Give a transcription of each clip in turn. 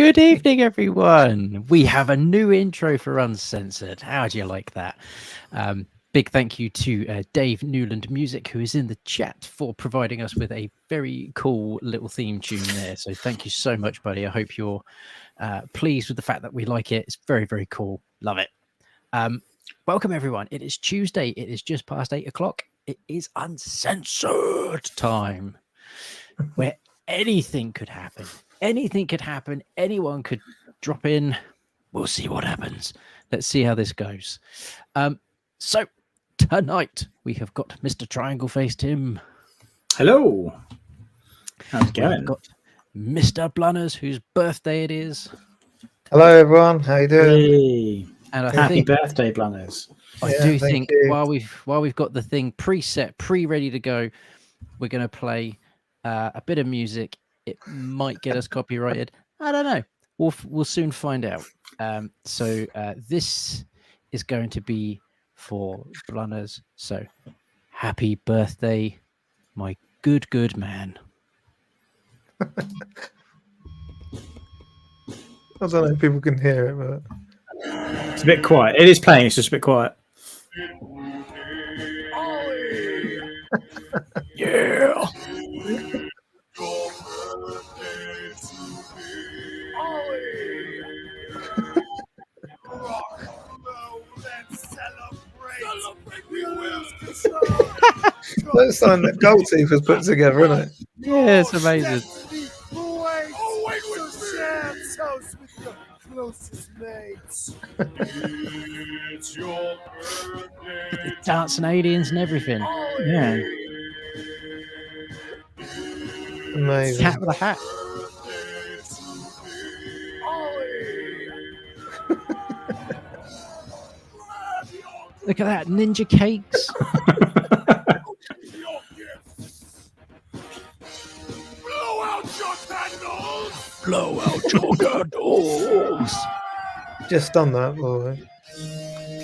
Good evening, everyone. We have a new intro for Uncensored. How do you like that? Big thank you to Dave Newland Music, who is in the chat, for providing us with a very cool little theme tune there. So thank you so much, buddy. I hope you're pleased with the fact that we like it. It's very, very cool. Love it. Welcome, everyone. It is Tuesday. It is just past 8 o'clock. It is Uncensored time, where anything could happen. Anything could happen. Anyone could drop in. We'll see what happens. Let's see how this goes. So tonight we have got Mr. Triangle Face Tim. Hello. How's it going? We've got Mr. Blunners, whose birthday it is. Hello, everyone. How you doing? Hey. And I Happy think birthday, Blunners. I Yeah, do thank think you. while we've got the thing preset, ready to go, we're going to play a bit of music. It might get us copyrighted. I don't know. We'll soon find out. So this is going to be for Blunners. So happy birthday, my good man. I don't know if people can hear it, but It's a bit quiet. It is playing. It's just a bit quiet. Yeah. that's something that Gold Teeth has put together, isn't it? Yeah, it's amazing. Dancing aliens and everything. Yeah. Amazing. Cat with a hat. Look at that, ninja cakes. Blow out your candles. Just done that, boy.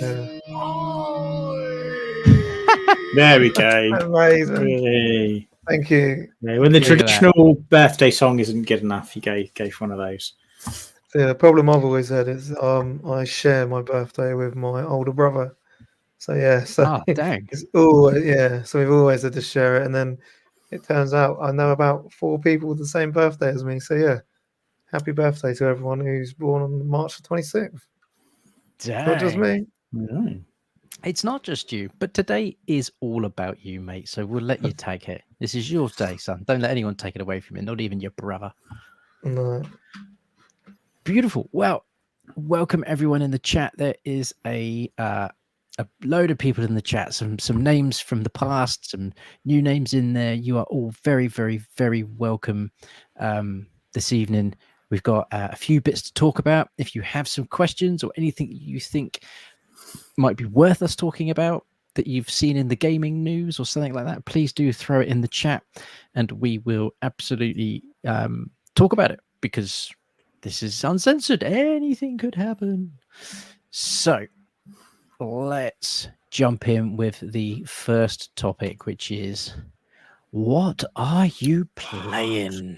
Yeah. There we go. Amazing. Hey. Thank you. Yeah, when the Look at that. traditional birthday song isn't good enough, you go for one of those. Yeah, the problem I've always had is I share my birthday with my older brother. So yeah, so Oh, dang. it's always, yeah. So we've always had to share it, and then it turns out I know about 4 people with the same birthday as me. So yeah, happy birthday to everyone who's born on March the 26th. Not just Dang. me. It's not just you, but today is all about you, mate. So we'll let you take it. This is your day, son. Don't let anyone take it away from you, not even your brother. No. Beautiful. Well, welcome everyone in the chat. There is a load of people in the chat. Some names from the past, some new names in there. You are all very, very, very welcome this evening. We've got a few bits to talk about. If you have some questions or anything you think might be worth us talking about that you've seen in the gaming news or something like that, please do throw it in the chat and we will absolutely talk about it, because this is uncensored. Anything could happen. So let's jump in with the first topic, which is, what are you playing?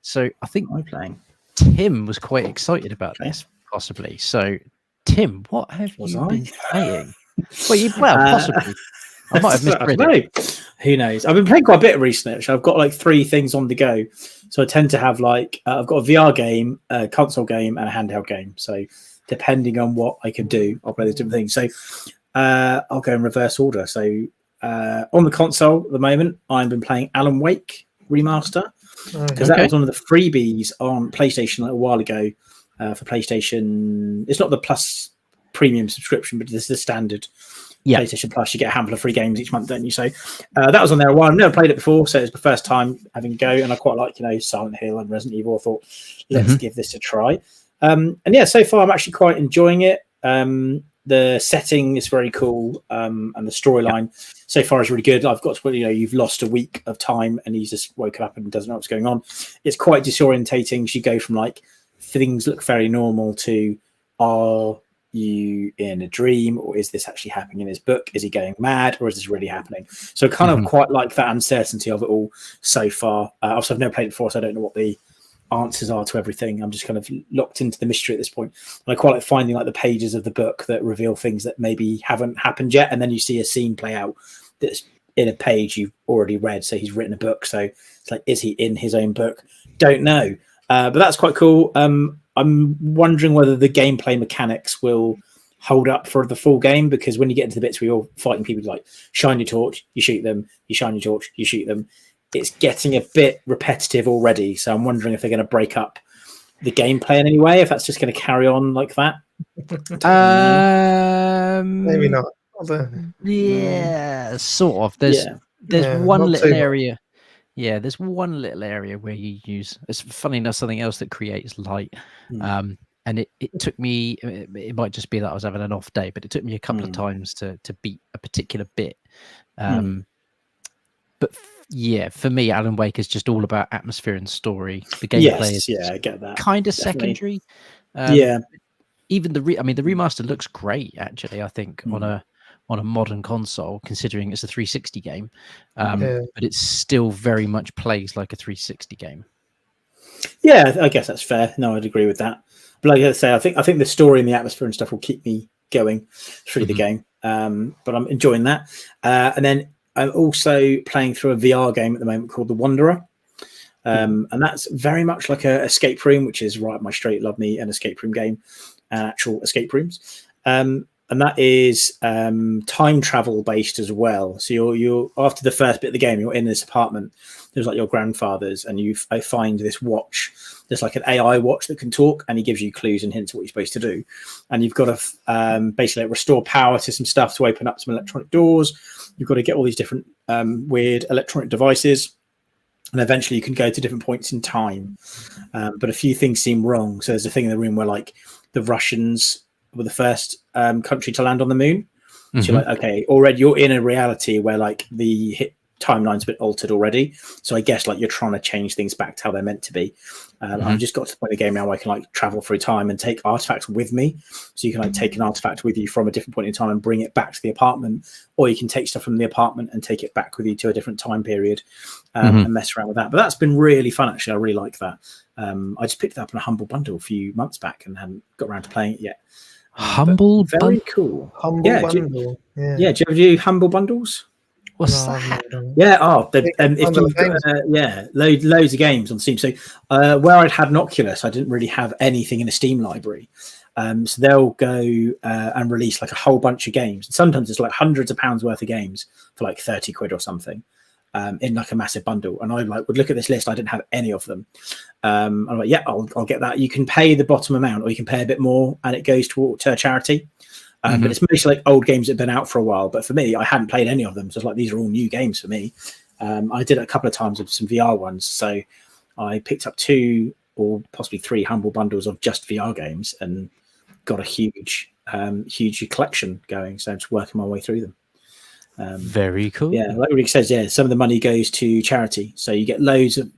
So I think What am I playing? Tim was quite excited about this, possibly. So Tim, what have you been playing? Well, possibly. I might have misread it. Who knows? I've been playing quite a bit recently. Actually, I've got like 3 things on the go. So I tend to have like I've got a VR game, a console game, and a handheld game. So depending on what I can do, I'll play those different things. So I'll go in reverse order. So on the console at the moment, I've been playing Alan Wake Remaster, because that was one of the freebies on PlayStation a little while ago for PlayStation. It's not the Plus premium subscription, but this is the standard PlayStation Plus. You get a handful of free games each month, don't you? So that was on there a while. I've never played it before, so it's the first time having a go, and I quite like, Silent Hill and Resident Evil. I thought, let's give this a try. And yeah, so far I'm actually quite enjoying it. The setting is very cool, and the storyline so far is really good. I've got to, you've lost a week of time and he's just woken up and doesn't know what's going on. It's quite disorientating. You go from like things look very normal to, are you in a dream, or is this actually happening in his book? Is he going mad, or is this really happening? So kind of quite like that uncertainty of it all so far. Also, I've never played it before, so I don't know what the answers are to everything. I'm just kind of locked into the mystery at this point. And I quite like finding like the pages of the book that reveal things that maybe haven't happened yet, and then you see a scene play out that's in a page you've already read. So he's written a book, so it's like, is he in his own book? Don't know, but that's quite cool. I'm wondering whether the gameplay mechanics will hold up for the full game, because when you get into the bits where you're fighting people, like shine your torch, you shoot them, you shine your torch, you shoot them, it's getting a bit repetitive already. So I'm wondering if they're going to break up the gameplay in any way, if that's just going to carry on like that. Maybe not. Yeah, sort of. There's one not little too much. area. Yeah, there's one little area where you use. It's funny enough, something else that creates light. And it took me. It might just be that I was having an off day, but it took me a couple of times to beat a particular bit. But yeah, for me, Alan Wake is just all about atmosphere and story. The gameplay is I get that. kind of secondary. Even the remaster looks great, actually. I think on a modern console, considering it's a 360 game, but it still very much plays like a 360 game. Yeah, I guess that's fair. No, I'd agree with that. But like I say, I think the story and the atmosphere and stuff will keep me going through the game. But I'm enjoying that. And then I'm also playing through a VR game at the moment called The Wanderer. And that's very much like a escape room, which is right up my street. Love me an escape room game and actual escape rooms. And that is time travel based as well. So you're after the first bit of the game, you're in this apartment. There's like your grandfather's, and I find this watch. There's like an AI watch that can talk, and he gives you clues and hints of what you're supposed to do. And you've got to basically restore power to some stuff to open up some electronic doors. You've got to get all these different weird electronic devices, and eventually you can go to different points in time. But a few things seem wrong. So there's a thing in the room where like the Russians were the first country to land on the moon. So you're like, okay, already you're in a reality where like the timeline's been altered already. So I guess like you're trying to change things back to how they're meant to be. I've just got to the point of the game now where I can like travel through time and take artifacts with me. So you can like take an artifact with you from a different point in time and bring it back to the apartment, or you can take stuff from the apartment and take it back with you to a different time period and mess around with that. But that's been really fun, actually. I really like that. I just picked it up in a Humble Bundle a few months back and hadn't got around to playing it yet. Humble very cool. Humble Bundle. Do you ever do Humble Bundles? What's that? Yeah, if you've got, loads of games on Steam. So where I'd had an Oculus, I didn't really have anything in a Steam library. So they'll go and release like a whole bunch of games. Sometimes it's like hundreds of pounds worth of games for like 30 quid or something in like a massive bundle. And I like would look at this list. I didn't have any of them. I'm like, yeah, I'll get that. You can pay the bottom amount, or you can pay a bit more, and it goes to a charity. But it's mostly like old games that have been out for a while. But for me, I hadn't played any of them. So it's like, these are all new games for me. I did it a couple of times with some VR ones. So I picked up 2 or possibly 3 Humble Bundles of just VR games and got a huge collection going. So I'm just working my way through them. Very cool. Yeah, like Rick says, some of the money goes to charity. So you get loads of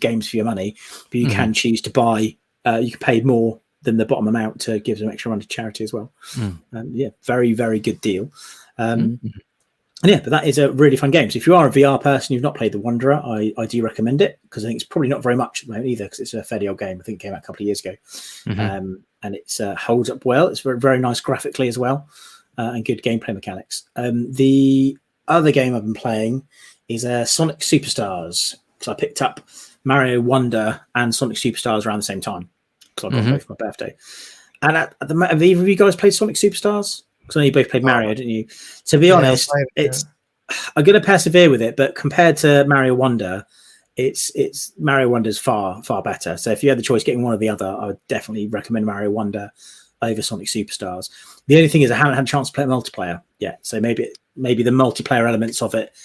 games for your money, but you can choose to buy, you can pay more than the bottom amount to give some extra money to charity as well. Very, very good deal. And but that is a really fun game. So if you are a VR person, you've not played The Wanderer, I do recommend it, because I think it's probably not very much at the moment either, because it's a fairly old game. I think it came out a couple of years ago. And it's holds up well. It's very, very nice graphically as well, and good gameplay mechanics. The other game I've been playing is Sonic Superstars, because I picked up Mario Wonder and Sonic Superstars around the same time, because I got both for my birthday. And have either of you guys played Sonic Superstars? Because I know you both played Mario, didn't you? To be honest, I'm going to persevere with it, but compared to Mario Wonder, it's Mario Wonder's far better. So if you had the choice getting one or the other, I would definitely recommend Mario Wonder over Sonic Superstars. The only thing is I haven't had a chance to play multiplayer yet, so maybe the multiplayer elements of it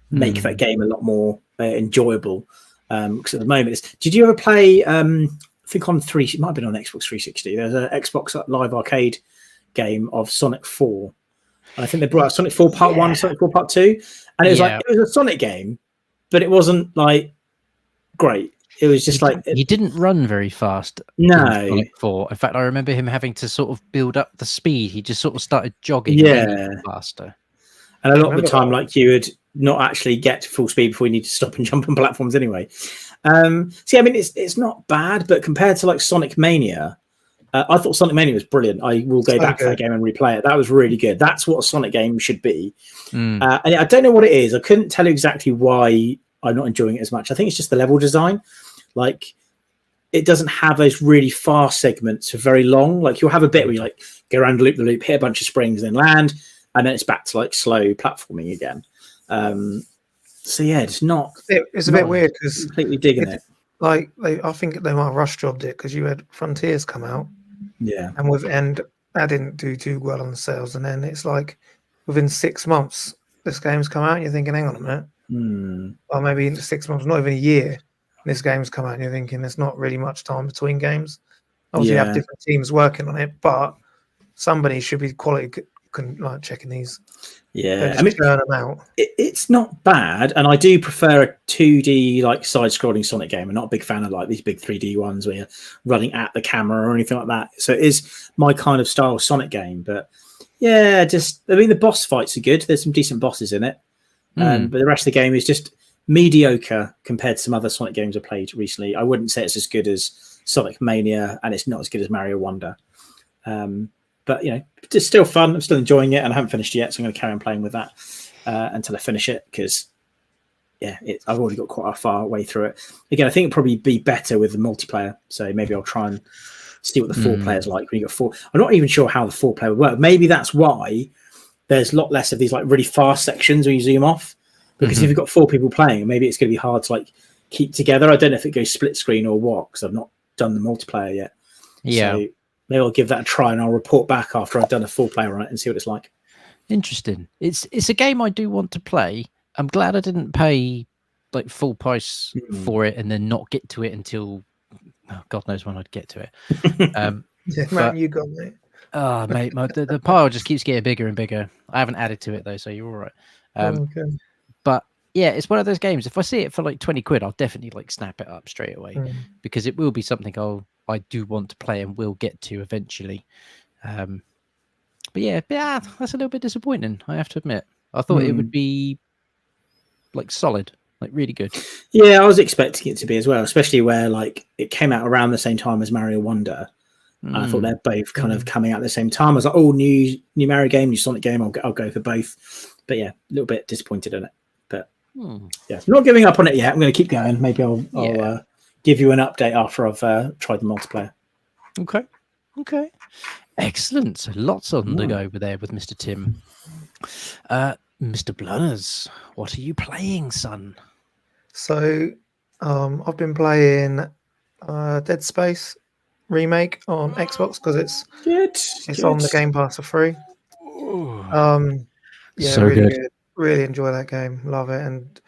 make that game a lot more enjoyable. Because at the moment, did you ever play? I think on it might have been on Xbox 360. There's an Xbox Live Arcade game of Sonic 4. And I think they brought out Sonic 4 Part 1, Sonic 4 Part 2, and it was like, it was a Sonic game, but it wasn't like great. It was just he didn't run very fast. No. In Sonic 4. In fact, I remember him having to sort of build up the speed. He just sort of started jogging faster. And a lot of the time, like you would not actually get to full speed before you need to stop and jump on platforms anyway. See, I mean, it's not bad, but compared to like Sonic Mania, I thought Sonic Mania was brilliant. I will go back to that game and replay it. That was really good. That's what a Sonic game should be. And I don't know what it is. I couldn't tell you exactly why I'm not enjoying it as much. I think it's just the level design. Like, it doesn't have those really fast segments for very long. Like, you'll have a bit where you like go around the loop, hit a bunch of springs, then land, and then it's back to like slow platforming again. So yeah, it's not. It's a bit weird because completely digging it. Like, I think they might have rush jobbed it because you had Frontiers come out, and that didn't do too well on the sales, and then it's like within 6 months this game's come out, and you're thinking, hang on a minute, or maybe in 6 months, not even a year, this game's come out, and you're thinking there's not really much time between games. Obviously, you have different teams working on it, but somebody should be quality like checking these. Yeah, I mean, turn them out. It's not bad, and I do prefer a 2D like side-scrolling Sonic game. I'm not a big fan of like these big 3D ones where you're running at the camera or anything like that. So it is my kind of style Sonic game. But yeah, I mean, the boss fights are good. There's some decent bosses in it, but the rest of the game is just mediocre compared to some other Sonic games I played recently. I wouldn't say it's as good as Sonic Mania, and it's not as good as Mario Wonder. But you know, it's still fun. I'm still enjoying it, and I haven't finished it yet, so I'm going to carry on playing with that until I finish it. Because I've already got quite a far way through it. Again, I think it'd probably be better with the multiplayer. So maybe I'll try and see what the 4 players like when you got 4. I'm not even sure how the 4 player would work. Maybe that's why there's a lot less of these like really fast sections when you zoom off. Because if you've got 4 people playing, maybe it's going to be hard to like keep together. I don't know if it goes split screen or what, because I've not done the multiplayer yet. Yeah. So maybe I'll give that a try, and I'll report back after I've done a 4 player on it and see what it's like. Interesting. It's a game I do want to play. I'm glad I didn't pay like full price for it and then not get to it until God knows when I'd get to it. Man, you got me. Oh, mate, the pile just keeps getting bigger and bigger. I haven't added to it though, so you're all right. Okay. But yeah, it's one of those games. If I see it for like 20 quid, I'll definitely like snap it up straight away because it will be something I do want to play and will get to eventually. But yeah, that's a little bit disappointing, I have to admit. I thought it would be like solid, like really good. Yeah, I was expecting it to be as well, especially where like it came out around the same time as Mario Wonder. And I thought they're both kind of coming out at the same time. I was like, oh, new Mario game, new Sonic game. I'll go for both. But yeah, a little bit disappointed in it. But yeah, I'm not giving up on it yet. I'm going to keep going. Maybe I'll give you an update after I've tried the multiplayer. Okay. Excellent. So lots on the go over there with Mr. Tim. Mr. Blunners, what are you playing, son? So I've been playing Dead Space remake on Xbox because it's on the Game Pass for free. Yeah, so really good. Really enjoy that game. Love it. And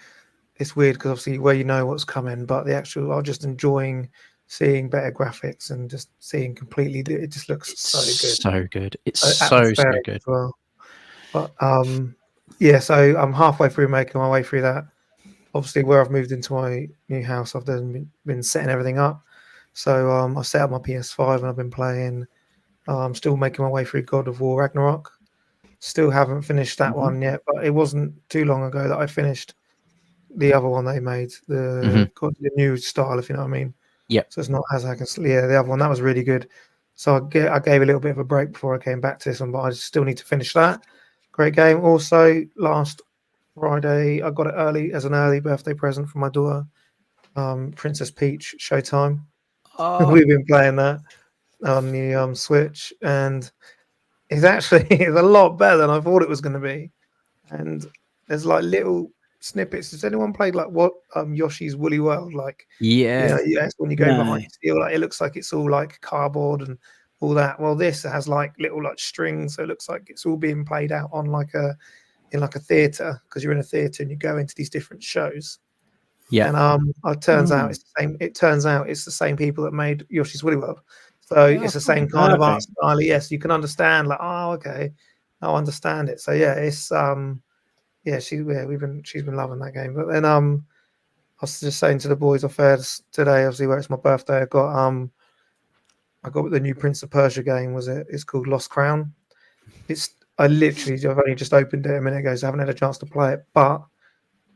it's weird because obviously where you know what's coming, but I'm just enjoying seeing better graphics and just seeing completely. It just looks so good. So good. It's so good. As well. But yeah, so I'm halfway through making my way through that. Obviously, where I've moved into my new house, I've been setting everything up. So I set up my PS5 and I've been playing. I'm still making my way through God of War Ragnarok. Still haven't finished that one yet, but it wasn't too long ago that I finished the other one they made, the new style, if you know what I mean. Yeah. So it's not as I can. Yeah, the other one that was really good. So I gave a little bit of a break before I came back to this one, but I still need to finish that. Great game. Also, last Friday I got it early as an early birthday present from my daughter. Princess Peach Showtime. We've been playing that on the Switch, and it's a lot better than I thought it was going to be. And there's like little snippets. Has anyone played like what Yoshi's Woolly World? Like, it's when you go behind steel, like it looks like it's all like cardboard and all that. Well, this has like little like strings, so it looks like it's all being played out on in a theater, because you're in a theater and you go into these different shows. Yeah. And it turns out it's the same. It turns out it's the same people that made Yoshi's Woolly World. So it's the same kind of art style. Yes, you can understand. Like, oh, okay, I understand it. So yeah, it's she's been loving that game. But then I was just saying to the boys off air today, obviously where it's my birthday, I got the new Prince of Persia game. It's called Lost Crown. I've only just opened it a minute ago, so I haven't had a chance to play it. But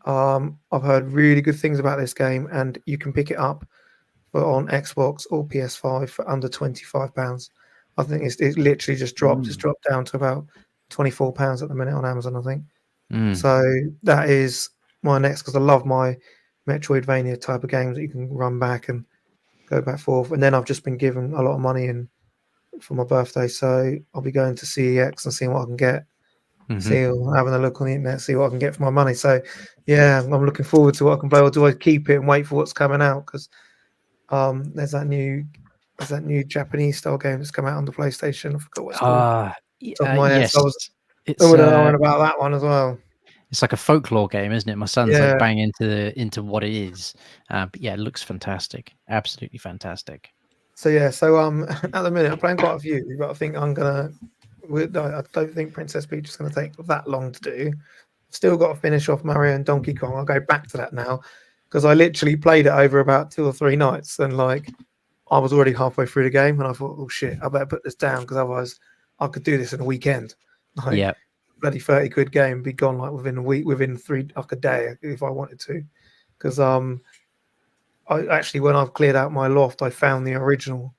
I've heard really good things about this game, and you can pick it up on Xbox or PS5 for under £25. I think it literally just dropped. It's dropped down to about £24 at the minute on Amazon, I think. So that is my next, because I love my Metroidvania type of games that you can run back and go back forth. And then I've just been given a lot of money in for my birthday, so I'll be going to CEX and seeing what I can get. Having a look on the internet, see what I can get for my money. So yeah, I'm looking forward to what I can play. Or do I keep it and wait for what's coming out? Because there's that new Japanese style game that's come out on the PlayStation. I forgot what it's called. Top of my head. Yes, So I was it's about that one as well. It's like a folklore game, isn't it? My son's like bang into what it is. But yeah, it looks fantastic. Absolutely fantastic. So yeah, at the minute I'm playing quite a few, but I think I don't think Princess Peach is going to take that long to do. Still got to finish off Mario and Donkey Kong. I'll go back to that now, because I literally played it over about 2 or 3 nights, and like I was already halfway through the game, and I thought, oh shit, I better put this down, because otherwise I could do this in a weekend. Like, bloody 30 quid game be gone like within a week, within a day if I wanted to. Because I actually, when I've cleared out my loft, I found the original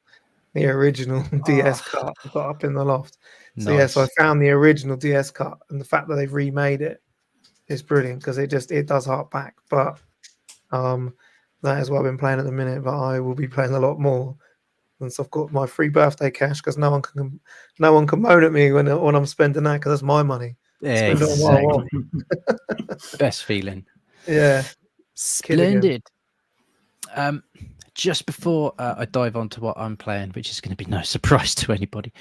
DS cut got up in the loft. So nice. so I found the original DS cut, and the fact that they've remade it is brilliant, because it does hark back. But that is what I've been playing at the minute. But I will be playing a lot more once I've got my free birthday cash, because no one can moan at me when I'm spending that, because that's my money. Spend it on what I want. Best feeling. Yeah. Splendid. Just before I dive onto what I'm playing, which is going to be no surprise to anybody,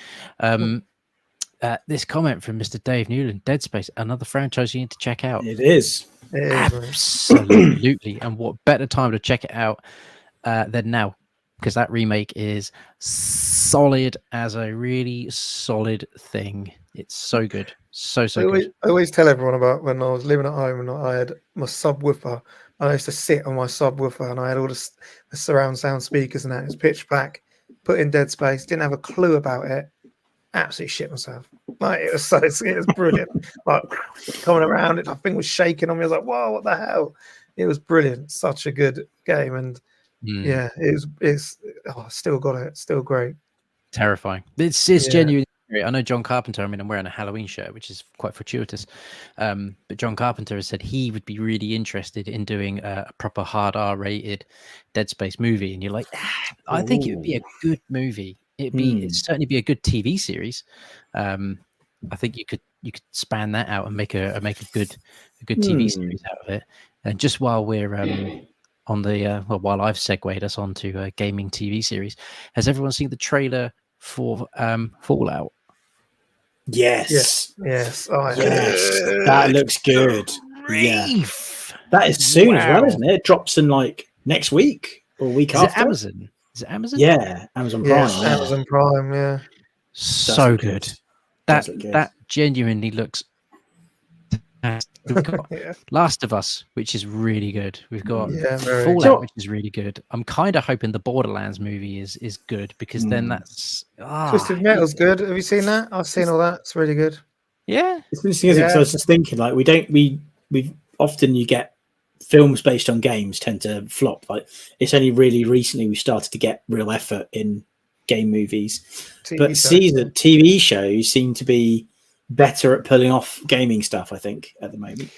this comment from Mr. Dave Newland, Dead Space, another franchise you need to check out. It is. Absolutely. And what better time to check it out than now, because that remake is solid as a really solid thing. It's so good. So good. I always tell everyone about when I was living at home and I had my subwoofer. I used to sit on my subwoofer, and I had all the surround sound speakers, and that. It was pitch black. Put in Dead Space, didn't have a clue about it. Absolutely shit myself. Like it was brilliant. Like coming around, that thing was shaking on me. I was like, "Whoa, what the hell?" It was brilliant. Such a good game, and yeah, it's still got it. Still great. Terrifying. It's genuinely. I know John Carpenter, I mean, I'm wearing a Halloween shirt, which is quite fortuitous. But John Carpenter has said he would be really interested in doing a proper hard R-rated Dead Space movie. And you're like, I think it would be a good movie. It'd certainly be a good TV series. I think you could span that out and make a good TV series out of it. And just while we're on the while I've segued us onto a gaming TV series, has everyone seen the trailer for Fallout? Yes. Oh, yes. That looks good. Yeah. That is soon as well, isn't it? It drops in like next week or week after. Amazon? Is it Amazon? Yeah, Amazon Prime. Yeah, Amazon Prime, yeah. So good. That genuinely looks. We've got Last of Us, which is really good. We've got Fallout, which is really good. I'm kind of hoping the Borderlands movie is good, because then that's Twisted Metal's good. Have you seen that? I've seen all that. It's really good. Yeah, it's interesting, isn't it? Because I was just thinking, like, we often you get films based on games tend to flop. Like, it's only really recently we started to get real effort in game movies, TV shows seem to be better at pulling off gaming stuff, I think, at the moment.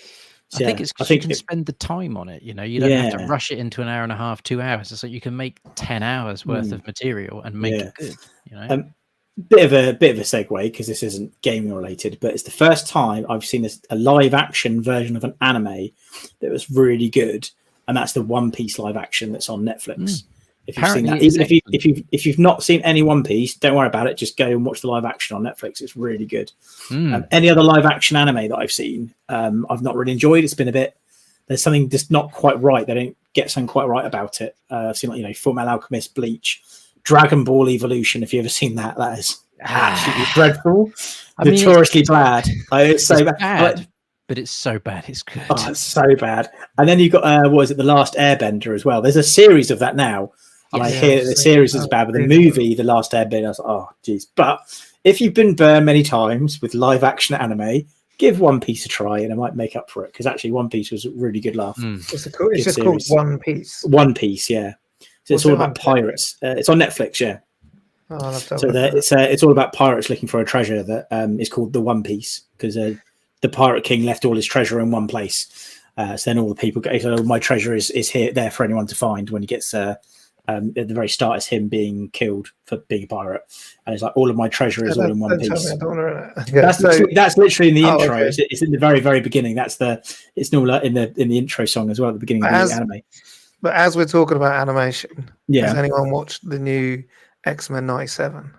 So, I think it's because you can spend the time on it. You know, you don't have to rush it into an hour and a half, 2 hours. It's like you can make 10 hours worth of material and make it good. You know, bit of a segue, because this isn't gaming related, but it's the first time I've seen a live action version of an anime that was really good, and that's the One Piece live action that's on Netflix. If you've seen that, even if you've not seen any One Piece, don't worry about it. Just go and watch the live action on Netflix. It's really good. Any other live action anime that I've seen, I've not really enjoyed. It's been there's something just not quite right. They don't get something quite right about it. I've seen, like, Fullmetal Alchemist, Bleach, Dragon Ball Evolution. If you ever seen that, that is absolutely dreadful. Notoriously bad. It's so bad. But it's so bad. It's good. Oh, it's so bad. And then you've got The Last Airbender as well. There's a series of that now. And I hear that the series is bad, but the movie, The Last Airbender, I was like, oh, geez. But if you've been burned many times with live action anime, give One Piece a try, and I might make up for it because actually One Piece was a really good laugh. It's Good just called series. One Piece. One Piece, yeah. So it's What's all it about on? pirates. It's on Netflix, yeah. Oh, I'll have to have a So look at that. it's all about pirates looking for a treasure that is called the One Piece because the Pirate King left all his treasure in one place. So then all the people go, so my treasure is here there for anyone to find when he gets at the very start is him being killed for being a pirate. And it's like all of my treasure is all in one Don't tell me, piece. I don't wanna- Yeah, That's literally in the intro. okay. It's in the very, very beginning. It's normal in the intro song as well at the beginning of the anime. But as we're talking about animation, Yeah. has anyone watched the new X-Men 97?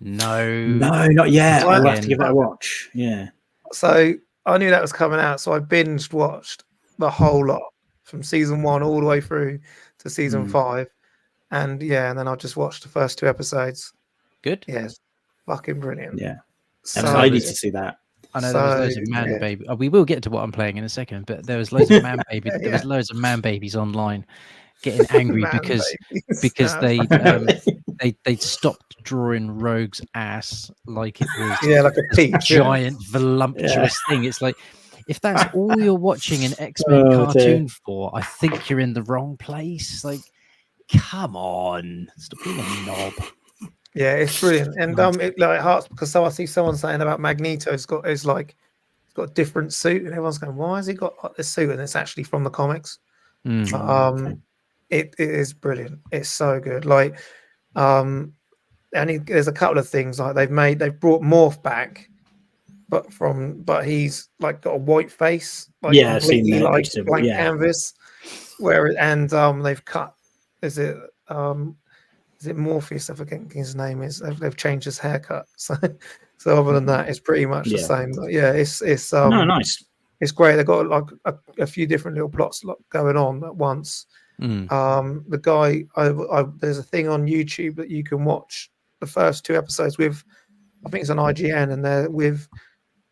No, not yet. Well, I'll have to give that a watch. Yeah. So I knew that was coming out, so I binge watched the whole lot from season 1 all the way through to season 5. And then I just watched the first 2 episodes. Good. Yeah, it's fucking brilliant. Yeah. So I need to see that. I know there was loads of man baby. We will get to what I'm playing in a second, but there was loads of man baby. There was loads of man babies online getting angry because they'd stopped drawing Rogue's ass like it was like a peach, giant voluptuous thing. It's like if that's all you're watching an X-Men cartoon for, I think you're in the wrong place. Like, come on, stop being a knob. Yeah, it's brilliant, and it hearts because I see someone saying about Magneto. It's got a different suit, and everyone's going, "Why has he got this suit?" And it's actually from the comics. It is brilliant. It's so good. Like, there's a couple of things like they've brought Morph back, but he's like got a white face, like completely like blank canvas. They've cut. Is it Morpheus? I forget his name is. They've changed his haircut. So other than that, it's pretty much the same. But yeah, it's nice. It's great. They've got like a few different little plots going on at once. The guy, there's a thing on YouTube that you can watch the first 2 episodes with. I think it's on IGN, and they're with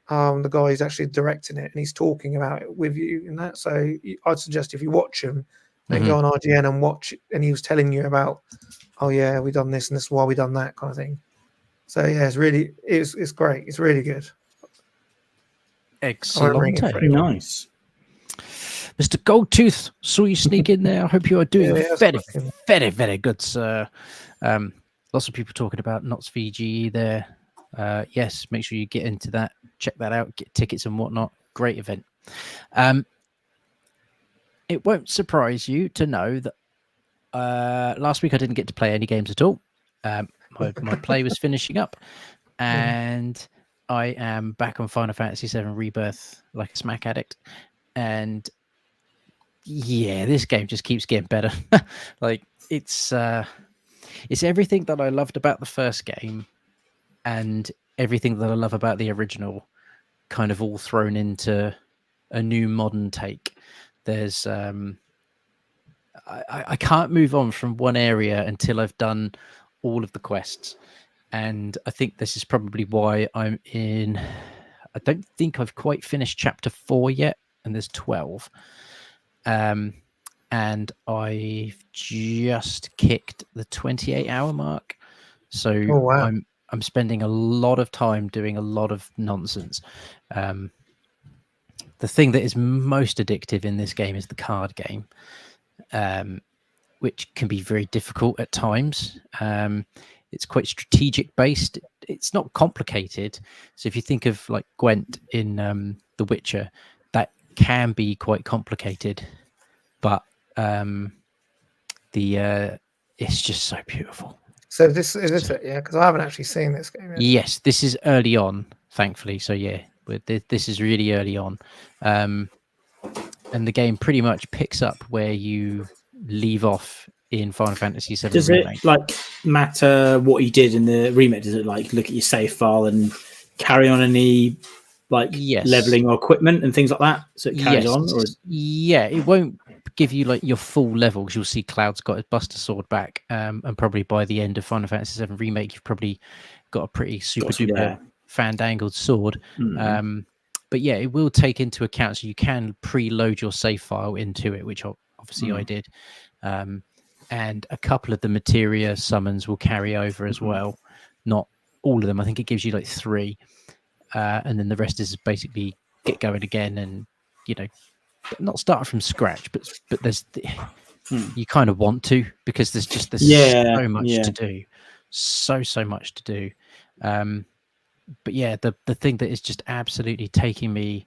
the guy who's actually directing it, and he's talking about it with you and that. So I'd suggest if you watch him, then go on IGN and watch it. And he was telling you about, oh yeah, we done this and this is why we done that kind of thing. So yeah, it's great. It's really good. Excellent. Nice. Mr. Goldtooth, saw you sneak in there. I hope you are doing very, very, very good, sir. Lots of people talking about Knott's VGE there. Yes, make sure you get into that. Check that out. Get tickets and whatnot. Great event. It won't surprise you to know that last week I didn't get to play any games at all. My play was finishing up, and I am back on Final Fantasy VII Rebirth like a smack addict. And yeah, this game just keeps getting better. Like it's everything that I loved about the first game and everything that I love about the original kind of all thrown into a new modern take. There's I can't move on from one area until I've done all of the quests. And I think this is probably why I'm in. I don't think I've quite finished chapter 4 yet, and there's 12. And I've just kicked the 28-hour mark. So I'm spending a lot of time doing a lot of nonsense. The thing that is most addictive in this game is the card game, which can be very difficult at times. It's quite strategic based. It's not complicated. So if you think of like Gwent in The Witcher, that can be quite complicated, but it's just so beautiful. So this is it, yeah? Because I haven't actually seen this game yet. Yes, this is early on, thankfully. So yeah, this is really early on, and the game pretty much picks up where you leave off in Final Fantasy VII. Does Remake. It like matter what you did in the remake? Does it like look at your save file and carry on any like leveling or equipment and things like that? So it carries on, or it won't give you like your full level, because you'll see Cloud's got his Buster Sword back, and probably by the end of Final Fantasy VII Remake, you've probably got a pretty super duper fandangled sword. But yeah, it will take into account, so you can preload your save file into it, which obviously I did. And a couple of the materia summons will carry over as well. Not all of them. I think it gives you like 3. And then the rest is basically get going again, and not start from scratch, but there's you kind of want to, because there's so much to do, so much to do. But yeah, the thing that is just absolutely taking me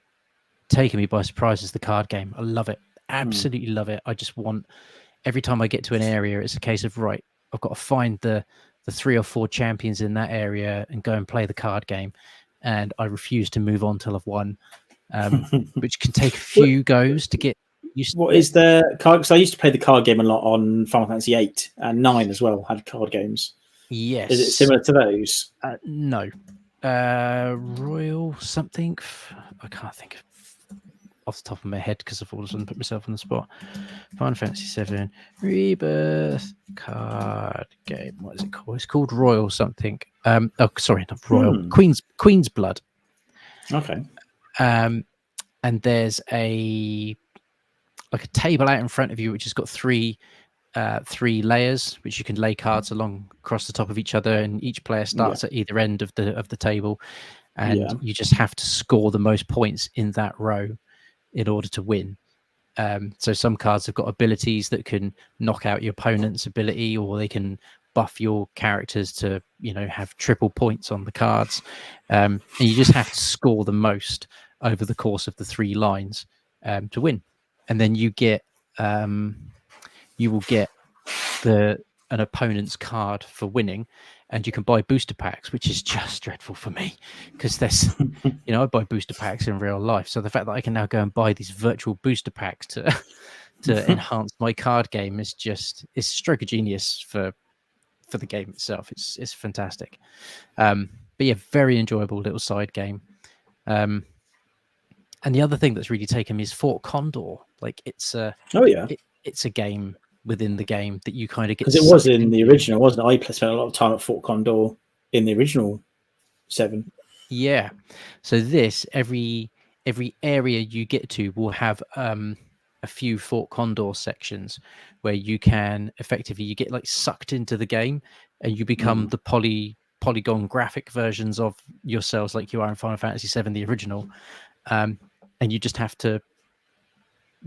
by surprise is the card game. I love it, absolutely love it. I just want, every time I get to an area, it's a case of, right, I've got to find the 3 or 4 champions in that area and go and play the card game, and I refuse to move on till I've won, which can take a few goes to get used to. What is the card? Because I used to play the card game a lot on Final Fantasy 8 and 9 as well, had card games. Yes. Is it similar to those? No. Royal something. I can't think of off the top of my head because I've all of a sudden put myself on the spot. Final Fantasy 7 Rebirth card game. What is it called? It's called Royal something. Sorry, not Royal. Queen's Blood. Okay. And there's a table out in front of you which has got three layers which you can lay cards along across the top of each other, and each player starts at either end of the table, and you just have to score the most points in that row in order to win. So some cards have got abilities that can knock out your opponent's ability, or they can buff your characters to have triple points on the cards, and you just have to score the most over the course of the 3 lines to win. And then you will get an opponent's card for winning, and you can buy booster packs, which is just dreadful for me, because there's I buy booster packs in real life, so the fact that I can now go and buy these virtual booster packs to enhance my card game is just, it's a stroke of genius for the game itself. It's fantastic. But yeah, very enjoyable little side game. And the other thing that's really taken me is Fort Condor. Like, it's a it's a game within the game that you kind of get, because it was in the original, wasn't it? I spent a lot of time at Fort Condor in the original 7. Yeah. So this, every area you get to will have a few Fort Condor sections where you can effectively, you get like sucked into the game, and you become the polygon graphic versions of yourselves, like you are in Final Fantasy 7, the original, and you just have to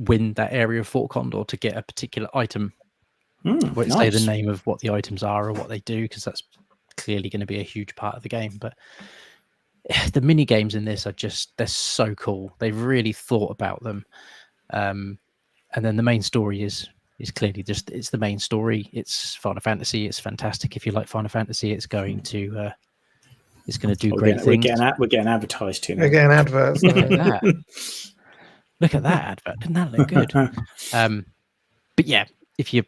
win that area of Fort Condor to get a particular item. Won't say the name of what the items are or what they do, because that's clearly going to be a huge part of the game. But the mini games in this are just, they're so cool. They've really thought about them. And then the main story is clearly just, it's the main story. It's Final Fantasy. It's fantastic. If you like Final Fantasy, it's going to do great things. We're getting advertised to now. We're getting adverts. Look at that. Look at that advert. Didn't that look good? But yeah, if you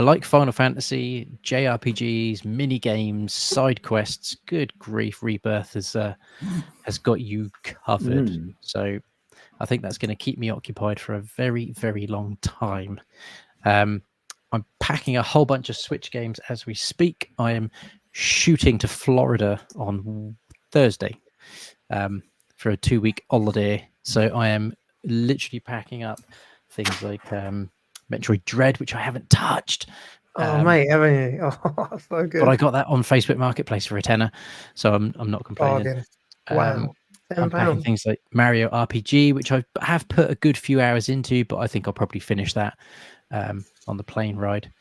like Final Fantasy, JRPGs, mini games, side quests, good grief, Rebirth has got you covered. So I think that's going to keep me occupied for a very, very long time. I'm packing a whole bunch of Switch games as we speak. I am shooting to Florida on Thursday for a 2-week holiday. So I am literally packing up things like Metroid Dread, which I haven't touched. Oh, mate, haven't you? Oh, so good. But I got that on Facebook Marketplace for a tenner, so I'm not complaining. Wow. I'm packing things like Mario RPG, which I have put a good few hours into, but I think I'll probably finish that on the plane ride.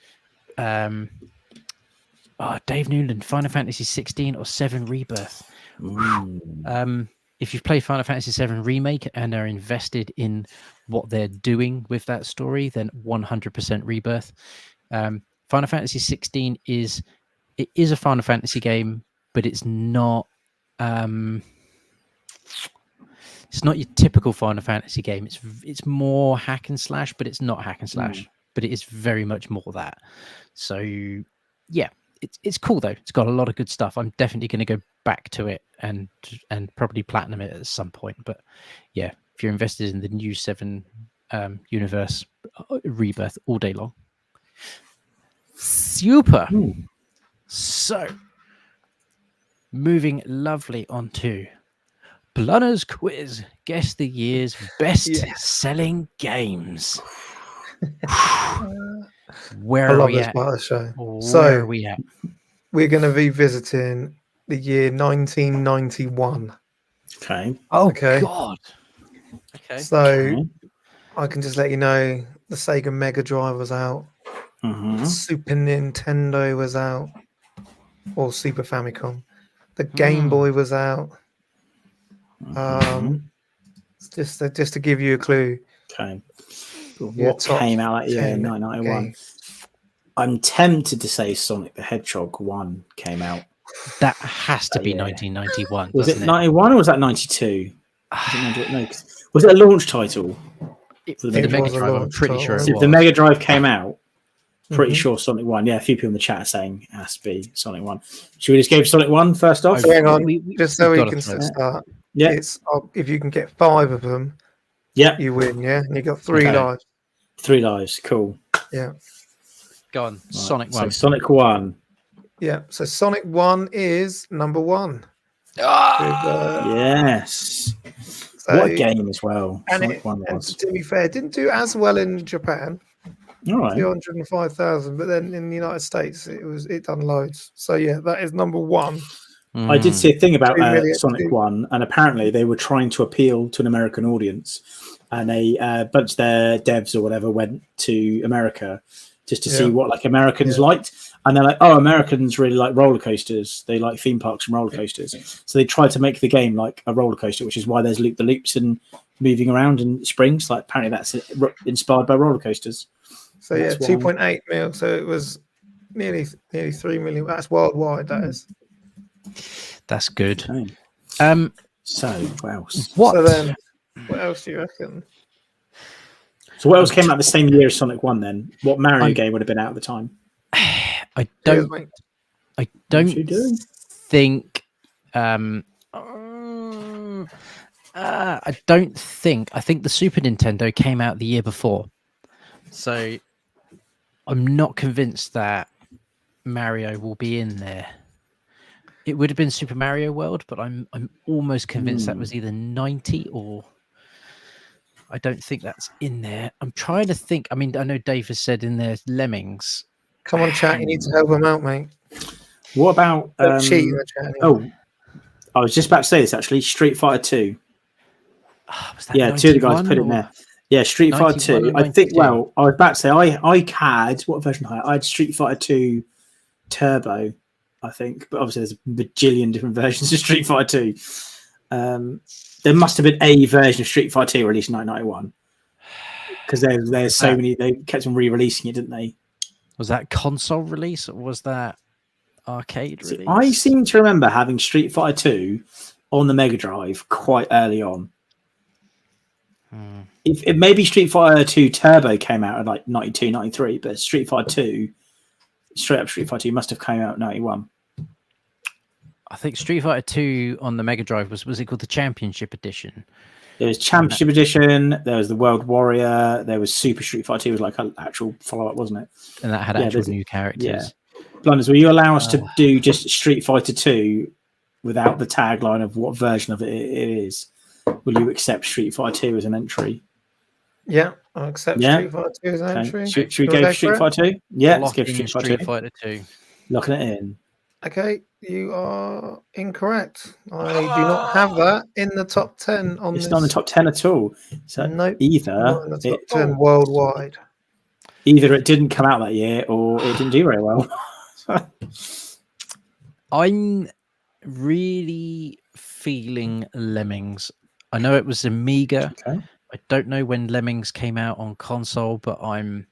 Dave Newland, Final Fantasy 16 or 7 Rebirth. If you've played Final Fantasy 7 Remake and are invested in what they're doing with that story, then 100% Rebirth. Final Fantasy 16 is a Final Fantasy game, but it's not your typical Final Fantasy game. It's more hack and slash, but it's not hack and slash. But it is very much more that. So yeah, it's cool though. It's got a lot of good stuff. I'm definitely going to go back to it and probably platinum it at some point. But yeah, if you're invested in the new 7 universe, Rebirth all day long. Super. So moving lovely on to Blunners quiz. Guess the year's best selling games. Where I are love we this at? part of the show. Where are we at? We're going to be visiting the year 1991. Okay. Oh, Okay. God. Okay. So Okay. I can just let you know the Sega Mega Drive was out, Mhm. Super Nintendo was out, or Super Famicom. The Game Boy was out. Mhm. Just to give you a clue. Okay. But Yeah, what top came out that year, 10 1991? game. I'm tempted to say Sonic the Hedgehog 1 came out. That has to be Yeah. 1991, Was it doesn't it? 91 or was that 92? Was it 98? No, 'cause- was it a launch title? For the For Mega the It Mega was a Drive? Drive, I'm launch pretty title. sure it So if was. the Mega Drive came out, pretty Mhm. sure Sonic 1. Yeah, a few people in the chat are saying it has to be Sonic 1. Should we just go for Sonic 1 first off? So hang on, We- just so we've we gotta can throw it. start. Yeah. It's if you can get 5 of them, Yeah. you win. Yeah, and you got 3 Okay. lives. 3 lives. Cool. Yeah, Go on, Right, Sonic so 1. Sonic 1. yeah. So Sonic 1 is number 1. Yes. So, What a game as well. and Sonic 1 and was. to be fair, it didn't do as well in Japan, All right. 205,000, but then in the United States, it done loads. So yeah, that is number 1. I did see a thing about 2 million, Sonic 2 1, and apparently they were trying to appeal to an American audience, and a bunch of their devs or whatever went to America just to see Yeah. what like Americans liked, and they're like, oh, Americans really like roller coasters. They like theme parks and roller coasters, so they tried to make the game like a roller coaster, which is why there's loop the loops and moving around and springs. Like apparently that's inspired by roller coasters. So yeah, That's why. 2.8 mil. So it was nearly 3 million. That's worldwide. That is. That's good. Okay. So what else? What? So then, what else do you reckon? So what else came out the same year as Sonic 1 then? What Mario I'm- game would have been out at the time? I Cheers, don't. mate. I What's you don't doing? think. I don't think. I think the Super Nintendo came out the year before, so I'm not convinced that Mario will be in there. It would have been Super Mario World, but I'm almost convinced that was either 90 or. I don't think that's in there. I'm trying to think. I mean, I know Dave has said in there Lemmings. Come on, chat. You need to help him out, mate. What about Don't cheat in the chat. Anyway. I was just about to say this actually. Street Fighter 2. Was that Yeah, two of the guys 91 put it in or- there. Yeah, Street Fighter 91 2. or I think. 92? Well, I was about to say I had what version I had? I had Street Fighter 2 Turbo, I think, but obviously there's a bajillion different versions of Street Fighter 2. There must have been a version of Street Fighter 2 released in 1991 because there's so many. They kept on re-releasing it, didn't they? Was that console release or was that arcade See, release? I seem to remember having Street Fighter 2 on the Mega Drive quite early on. If maybe Street Fighter 2 Turbo came out in like 92, 93, but Street Fighter 2, straight up Street Fighter 2 must have come out in 91. I think Street Fighter 2 on the Mega Drive was it called the Championship Edition? There was Championship Edition, there was the World Warrior, there was Super Street Fighter 2, was like an actual follow-up, wasn't it? And that had Yeah, actual there's- new characters. Yeah. Blunners, will you allow us to do just Street Fighter 2 without the tagline of what version of it is? Will you accept Street Fighter 2 as an entry? Yeah, I'll accept Yeah. Street Fighter 2 as an entry. Should we Shall go go for Street for it? Fighter 2? Yeah, let's Lock go for in Street Fighter 2. Street Fighter 2. Locking it in. Okay, you are incorrect. I do not have that in the top 10 on It's this. not in the top 10 at all. So Nope, either not in the top it, 10 worldwide. either it didn't come out that year or it didn't do very well. I'm really feeling Lemmings. I know it was Amiga. Okay. I don't know when Lemmings came out on console, but I'm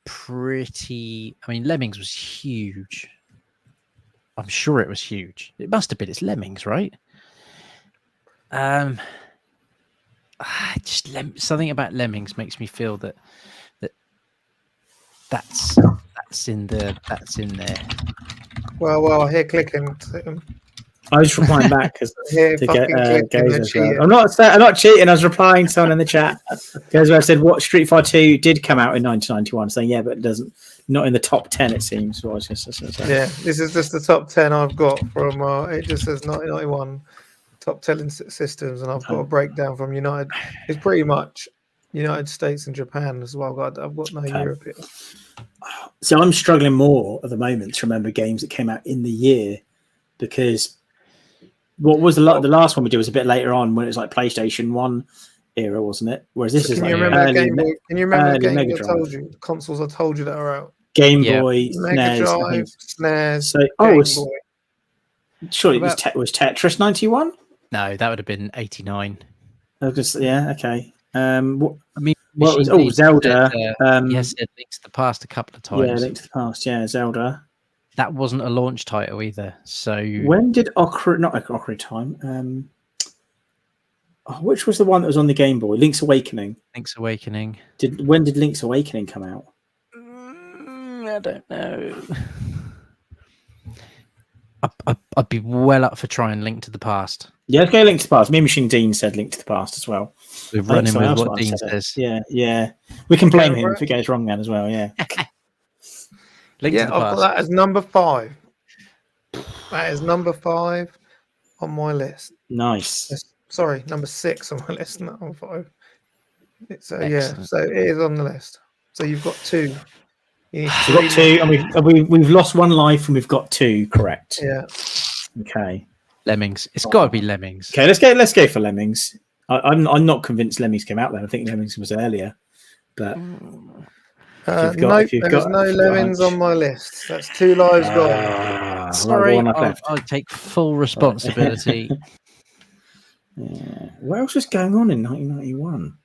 pretty. I mean, Lemmings was huge. I'm sure it was huge. It must have been. It's Lemmings, right? Just something about Lemmings makes me feel that's in there. Well, I hear clicking. I was replying back because Here, to fucking get clicking. Gaze as well. I'm not cheating. I was replying to someone in the chat. Gaze I said what Street Fighter 2 did come out in 1991, saying yeah, but it doesn't. Not in the top 10, it seems. So I was just Yeah, this is just the top 10 I've got from. It just says 1991 top 10 systems, and I've got a breakdown from United. It's pretty much United States and Japan as well. I've got no European. So I'm struggling more at the moment to remember games that came out in the year because What was the last one we did was a bit later on when it was like PlayStation 1 era, wasn't it? Whereas this is Can like you remember early, Game Boy? Can you remember the early games Mega I Drive. told you? The consoles I told you that are out. Game Yeah. Boy, Mega SNES, I Drive, think. SNES, So, Game it's, Boy. surely What it was Tetris 91? No, that would have been 89. Yeah, okay. What I mean, was Machine D Zelda? said, yes, it Link to the Past a couple of Yeah, times. Link to the Past. Yeah, Zelda. That wasn't a launch title either. So When did Ocarina Time? Which was the one that was on the Game Boy? Link's Awakening. Link's Awakening. When did Link's Awakening come out? I don't know. I'd be well up for trying Link to the Past. Yeah, let's go Link to the Past. Me and Machine Dean said Link to the Past as well. We're I think running someone with else what might have Dean said it. says. Yeah. We can blame Yeah, him right. if it goes wrong then as well, yeah. Link Yeah, to the I've got Past. that as number 5. That is number 5 on my list. Nice. Sorry, number 6 on my list, not on 5. So Excellent. so it is on the list. So you've got 2. You need We've got 3 2, and we've lost 1 life, and we've got 2 correct. Yeah. Okay. Lemmings. It's got to be Lemmings. Okay, let's go for Lemmings. I'm not convinced Lemmings came out then. I think Lemmings was earlier, but if There's no Lemmings on my list. That's 2 lives gone. Sorry, one I've I'll left. take full responsibility. Yeah. What else was going on in 1991?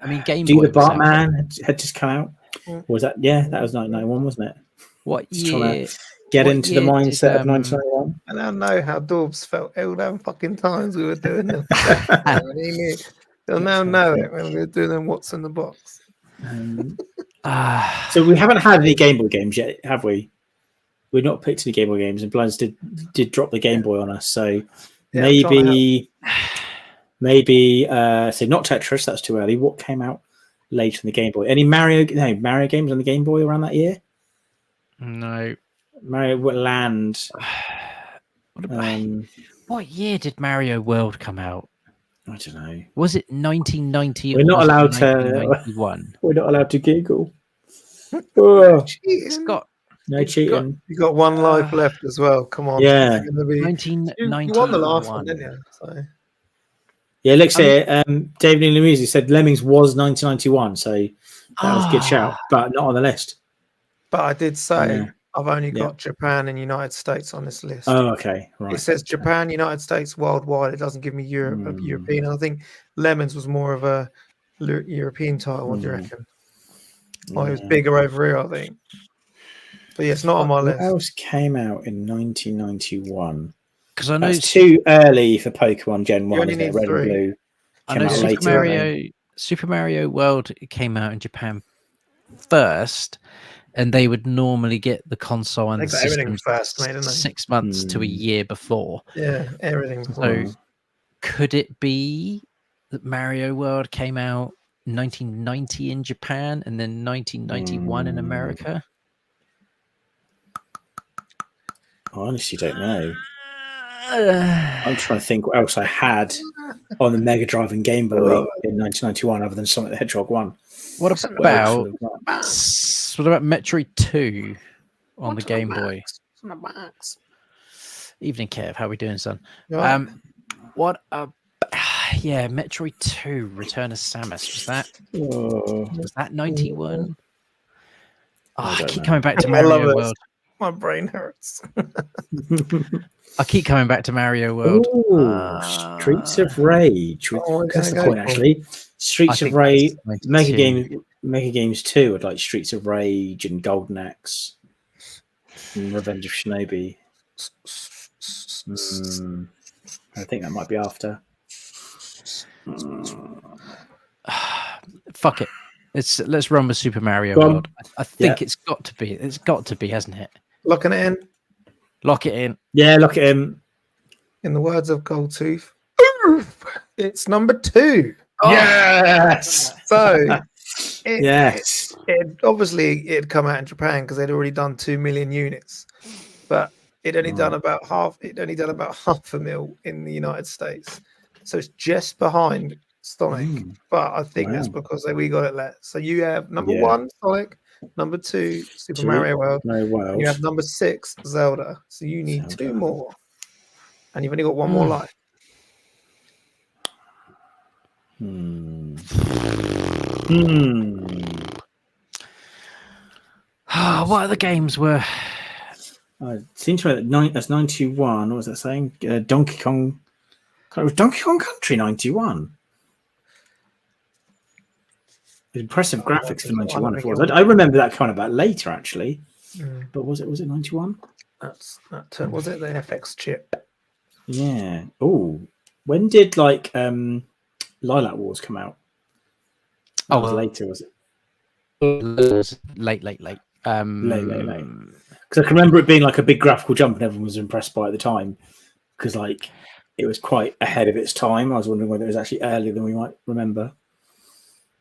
I mean, Game Do Boy the was out. Bartman had just come out? Or was that? Yeah, that was 1991, wasn't it? What Just trying year? to get what into the year mindset did, of 1991. And I know how Dorbs felt all them fucking times we were doing them. They'll now know it when we were doing them What's in the Box. So we haven't had any Game Boy games yet, have we? We've not picked any Game Boy games, and Blunners did drop the Game Boy on us. So maybe so not Tetris. That's too early. What came out later in the Game Boy? Any Mario games on the Game Boy around that year? No. Mario Land. What year did Mario World come out? I don't know. Was it 1990? We're not allowed to. 1991? We're not allowed to Google. Oh, It's got no cheating. You got 1 life left as well. Come on. Yeah. You 1991. won the last one, didn't you? So. Yeah, looks here. David Lemuse said Lemmings was 1991, so that was a good shout, but not on the list. But I did say Yeah. I've only got Japan and United States on this list. Oh, okay, right. It says Japan, United States, worldwide. It doesn't give me European. I think Lemons was more of a European title. What do you reckon? Oh, it was bigger over here, I think. But yeah, it's not on my list. What else came out in 1991? Because I know It's too early for Pokemon Gen 1, only isn't it? need Red 3. and Blue. I Came know out later. Super Mario World came out in Japan first, and they would normally get the console and They the got everything system first, mate, didn't they? 6 months to a year before. Yeah, everything. So could it be that Mario World came out 1990 in Japan and then 1991 in America? I honestly don't know. I'm trying to think what else I had on the Mega Drive and Game Boy in 1991 other than Sonic the Hedgehog 1. What about Metroid 2 on the Game Boy? Evening, Kev. How we doing, son? Yeah. Metroid 2 Return of Samus. Was that 91? I keep coming back to Mario World. My brain hurts. I keep coming back to Mario World. Streets of Rage. That's the point, actually. Streets of Rage. Mega Games 2 would like Streets of Rage and Golden Axe and Revenge of Shinobi. I think that might be after. Fuck it. Let's run with Super Mario World. I think it's got to be. It's got to be, hasn't it? Locking it in. Lock it in. Yeah, lock it in. In the words of Goldtooth, it's number 2. Yes. So, yes. It obviously it had come out in Japan because they'd already done 2 million units, but it only done about half. It only done about 500,000 in the United States, so it's just behind Sonic. But I think that's because we got it less. So you have number 1 Sonic, number 2 Super Mario World. You have number 6 Zelda. So you need 2 more. and you've only got one more life. What other games were? It seems like that's 91. What was that saying? Donkey Kong. It was Donkey Kong Country 91. Impressive graphics for 91. It was. I remember that kind of about later actually. But was it 91? Was it the FX chip? Yeah. Oh, when did like Lilac Wars come out? That was later, was it? Late. Late. Because I can remember it being like a big graphical jump, and everyone was impressed by it at the time. Because like it was quite ahead of its time. I was wondering whether it was actually earlier than we might remember.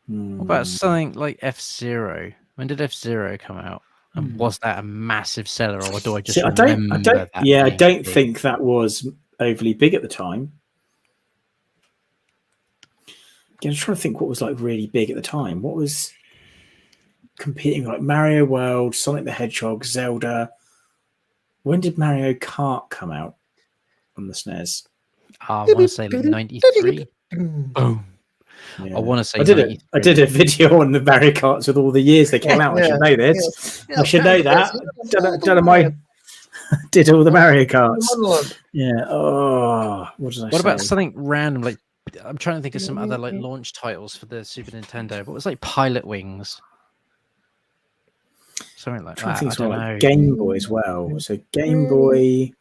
What about something like F-Zero? When did F-Zero come out? And was that a massive seller, or do I just remember that? Yeah, I don't think that was overly big at the time. I'm trying to think what was like really big at the time. What was competing like Mario World, Sonic the Hedgehog, Zelda? When did Mario Kart come out on the SNES? I want to say like 93. Boom. Yeah. I want to say I did a video on the Mario Karts with all the years they came out. I should know this. I should know that. Did all the Mario Karts. Yeah. Oh, what did I say? What about something random? Like I'm trying to think of some other like launch titles for the Super Nintendo. What was like Pilot Wings? Something like that. I don't know. Game Boy as well. So Game Boy.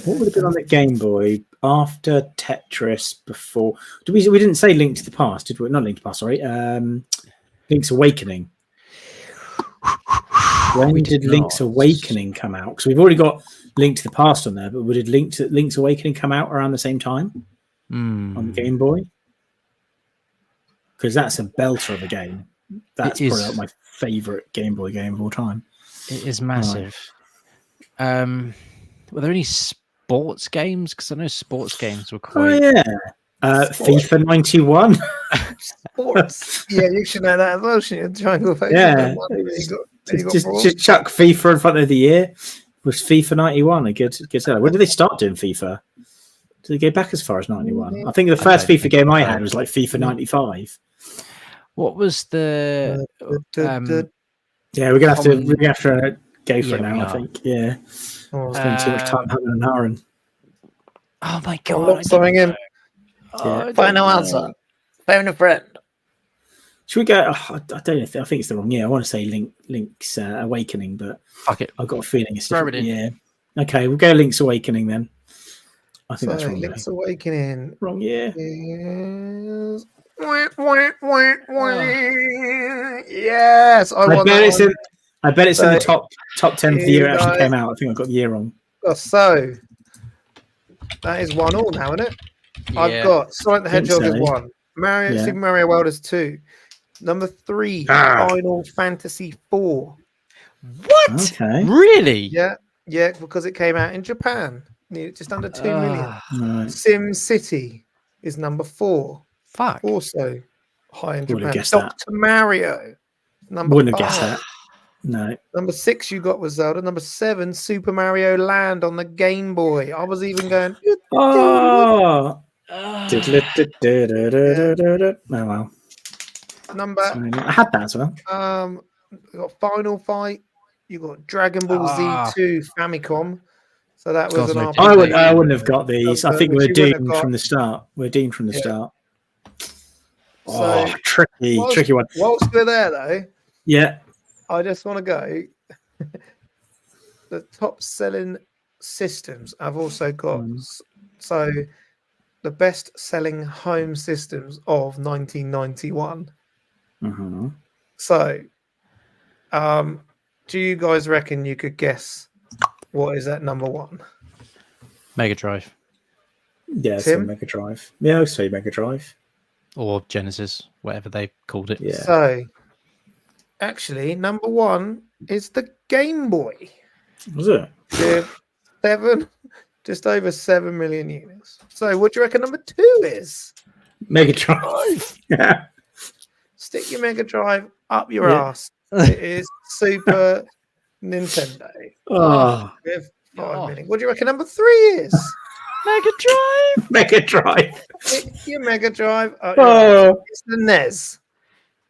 What would have been on the Game Boy after Tetris? Before we didn't say Link to the Past, did we? Not Link to the Past. Sorry. Link's Awakening. When did Link's Awakening come out? Because we've already got Link to the Past on there, but did Link's Awakening come out around the same time on the Game Boy? Because that's a belter of a game. That's probably like my favourite Game Boy game of all time. It is massive. Right. Were there any sports games? Because I know sports games were quite. Oh yeah, FIFA 91. Sports. Yeah, you should know that as well. Shouldn't you? Triangle face. Yeah, just chuck FIFA in front of the year. It was FIFA 91 a good seller. When did they start doing FIFA? Did they go back as far as 91? I think the first FIFA game I had was like FIFA 95. What was the? Yeah, we're gonna have to go for it now. I think. Yeah. Spend too much time having an hour. Oh my god! Something in. Final answer. Phone a friend. Should we go? I don't know. I think it's the wrong year. I want to say Link's Awakening, but fuck it. I've got a feeling it's different. Yeah. Okay, we'll go Link's Awakening then. I think that's wrong. Link's Awakening. Wrong year. Yes, I bet it's in the top 10 for the year it actually came out. I think I got the year wrong. So that is 1-1 now, isn't it? Yeah. I've got Sonic the Hedgehog is 1. Super Mario World is 2. Number 3, Final Fantasy 4. What? Okay. Really? Yeah, because it came out in Japan. Just under 2 million. Right. Sim City is number 4. Fuck. Also high in Japan. Guessed Dr. Mario. Number Wouldn't 5. have guessed that. No. Number 6 you got was Zelda. Number 7, Super Mario Land on the Game Boy. I was even going. Oh well. I had that as well. You got Final Fight. You got Dragon Ball Z2 Famicom. So that was an I wouldn't have got these. I think we're doomed from the start. So, tricky one. Whilst we're there, though, I just want to go. The top selling systems I've also got. So, the best selling home systems of 1991. Mm-hmm. So, do you guys reckon you could guess what is at number 1? Mega Drive. Yeah, so Mega Drive. Yeah, I'll say Mega Drive. Or Genesis, whatever they called it. Yeah. So, actually, number 1 is the Game Boy. Was it? Just over 7 million units. So, what do you reckon number 2 is? Mega Drive. Yeah. Stick your Mega Drive up your ass. It is Super Nintendo. Oh. With 5 million. What do you reckon number 3 is? Mega Drive. Mega Drive. Your Mega Drive. Oh, It's the NES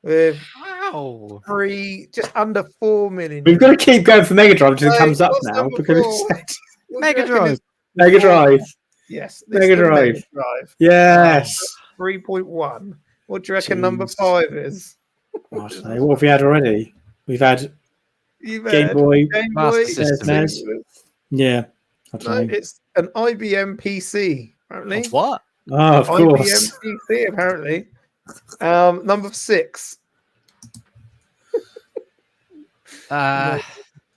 with Wow. just under 4 million. we've got to keep going for Mega Drive until it So, comes up what's now number because four? it's What do you Mega reckon Drive. is Mega before- Drive. Yes, this Mega is the Drive. Mega Drive. Yes. 3.1. What do you reckon number Jeez. 5 is? I don't know. What have we had already? We've had You've Game had Boy. Game Master Boy. System. NES. Yeah. I No, don't know. it's an IBM PC. Apparently, What? Oh, of course. IBM PC. Apparently, number 6. What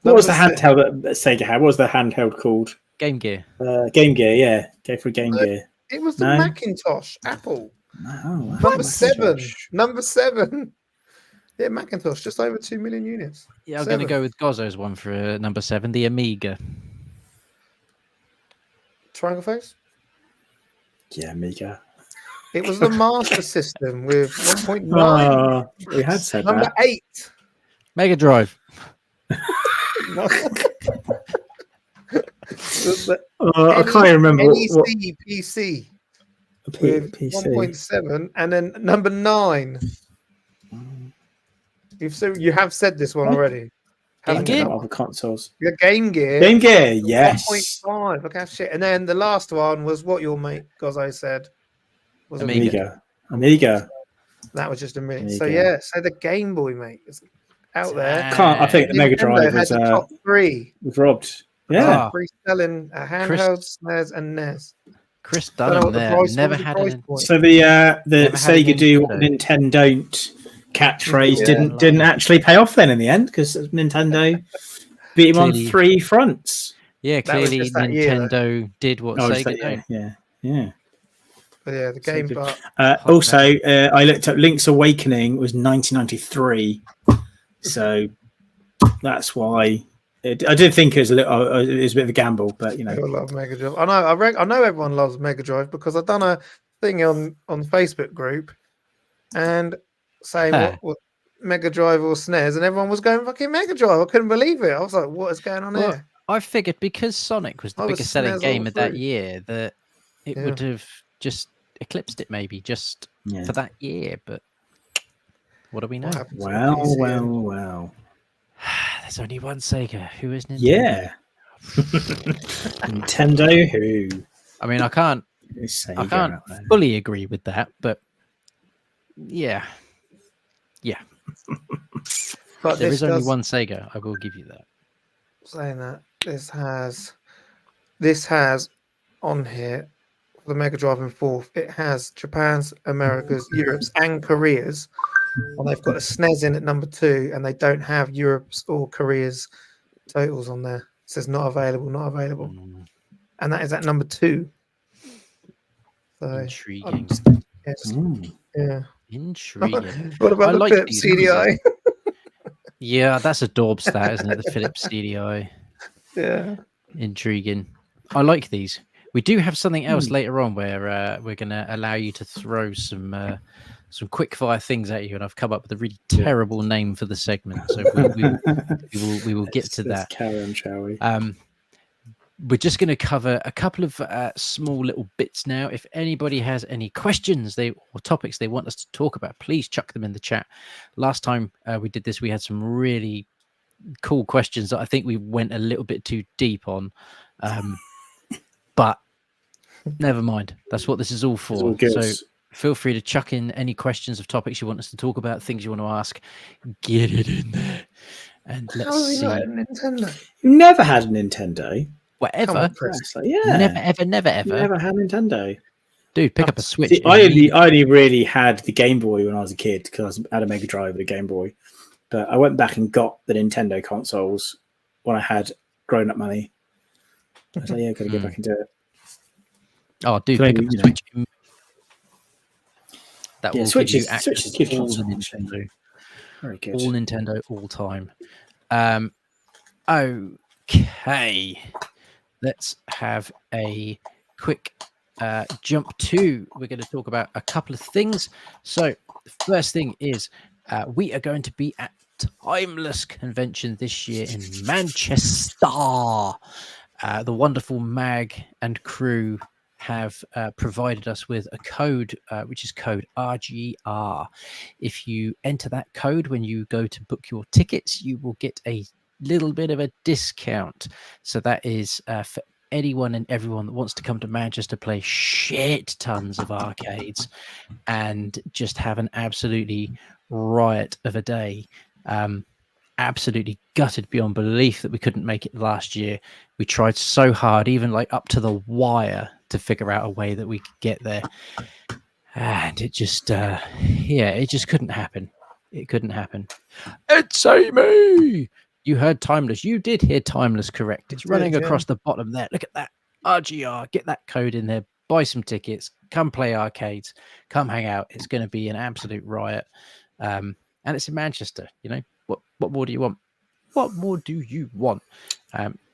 was the Number 6. handheld that Sega had? What was the handheld called? Game Gear. Game Gear, yeah. Go for Game No. Gear. It was the No? Macintosh. Apple. Oh, Number 7. Macintosh. Number 7. Yeah, Macintosh. Just over 2 million units. Yeah, I'm going to 7. go with Gozzo's one for number 7, the Amiga. Triangle Face. Yeah, Amiga. It was the Master System with 1.9. Oh, we had said Number that. 8. Mega Drive. I can't even remember what NEC PC P- with PC. 1.7, and then number 9. You have said this one already. Game haven't Gear? you? Other consoles. The Game Gear. Game Gear, yes. 1.5. Look how shit. And then the last one was what your mate Gozzo said. Was Amiga. Amiga. That was just a minute. So Amiga. yeah, so the Game Boy, mate, is out there. I think the Mega Nintendo Drive had was the top 3. robbed. Yeah. Ah. Free selling handhelds, SNES, and NES. Chris Don't know Dunham what the there. price Never was, the had price an. point. So the Never had a Sega do what Nintendo. Nintendo don't catchphrase Yeah. didn't actually pay off then in the end because Nintendo beat him on Clearly. 3 fronts. Yeah, That was clearly just that year, though. Nintendo did what Oh, Sega just don't. that, yeah. But yeah, the game good. part. Also, I looked up Link's Awakening was 1993, so that's why I did think it was a little. It was a bit of a gamble, but you know, I love Mega Drive. I know. I know everyone loves Mega Drive because I've done a thing on the Facebook group and saying what Mega Drive or SNES, and everyone was going fucking Mega Drive. I couldn't believe it. I was like, "What is going on Well, here?" I figured because Sonic was the I was biggest selling SNES game all of that through. year that it Yeah. would have just eclipsed it maybe just yeah. for that year. But what do we know? What happened to the Well, PC? well. There's only one Sega. Who is Nintendo? Yeah. Nintendo who? I mean, I can't Is Sega I can't out there? fully agree with that, but yeah, But there this is only does, one Sega. I will give you that. saying that this has on here the Mega Drive in 4th. It has Japan's, America's, Europe's, and Korea's, and they've got a SNES in at number 2, and they don't have Europe's or Korea's totals on there. It says not available, not available, Mm, and that is at number 2. So intriguing. yes, Mm. yeah. Intriguing. What about I the like Philips these CDI? Yeah, that's a Daub stat, isn't it? The Philips CDI. Yeah. Intriguing. I like these. We do have something else later on where we're going to allow you to throw some quick fire things at you, and I've come up with a really terrible name for the segment, so we will get to Let's that. carry on, shall we? We're just going to cover a couple of small little bits now. If anybody has any questions or topics they want us to talk about, please chuck them in the chat. Last time we did this, we had some really cool questions that I think we went a little bit too deep on. But never mind. That's what this is all for. all good. So feel free to chuck in any questions of topics you want us to talk about, things you want to ask. Get it in there. And How let's have we see. not had a Nintendo? You never had a Nintendo. Whatever. Come on, Chris. It's like, yeah. Never, ever, never, You ever. never had Nintendo. Dude, pick up a Switch. See, I only really had the Game Boy when I was a kid because I had a Mega Drive and a Game Boy. But I went back and got the Nintendo consoles when I had grown-up money. I was like, yeah, got to get back into it. Oh, dude, Maybe, pick up a you know. Switch. That Yeah, will Switch give you is- access Switch is good to all console. Nintendo. Very good. All Nintendo, all time. Okay. Let's have a quick jump to. We're going to talk about a couple of things. So the first thing is we are going to be at Timeless Convention this year in Manchester. The wonderful Mag and crew have provided us with a code, which is code RGR. If you enter that code when you go to book your tickets, you will get a little bit of a discount. So that is for anyone and everyone that wants to come to Manchester, play shit tons of arcades and just have an absolutely riot of a day. Absolutely gutted beyond belief that we couldn't make it last year. We tried so hard, even like up to the wire, to figure out a way that we could get there, and it just it just couldn't happen. It couldn't happen. It's Amy. You heard Timeless. You did hear Timeless correct. It's running across the bottom there. Look at that. RGR. Get that code in there. Buy some tickets. Come play arcades. Come hang out. It's going to be an absolute riot. And it's in Manchester. You know, what more do you want? What more do you want?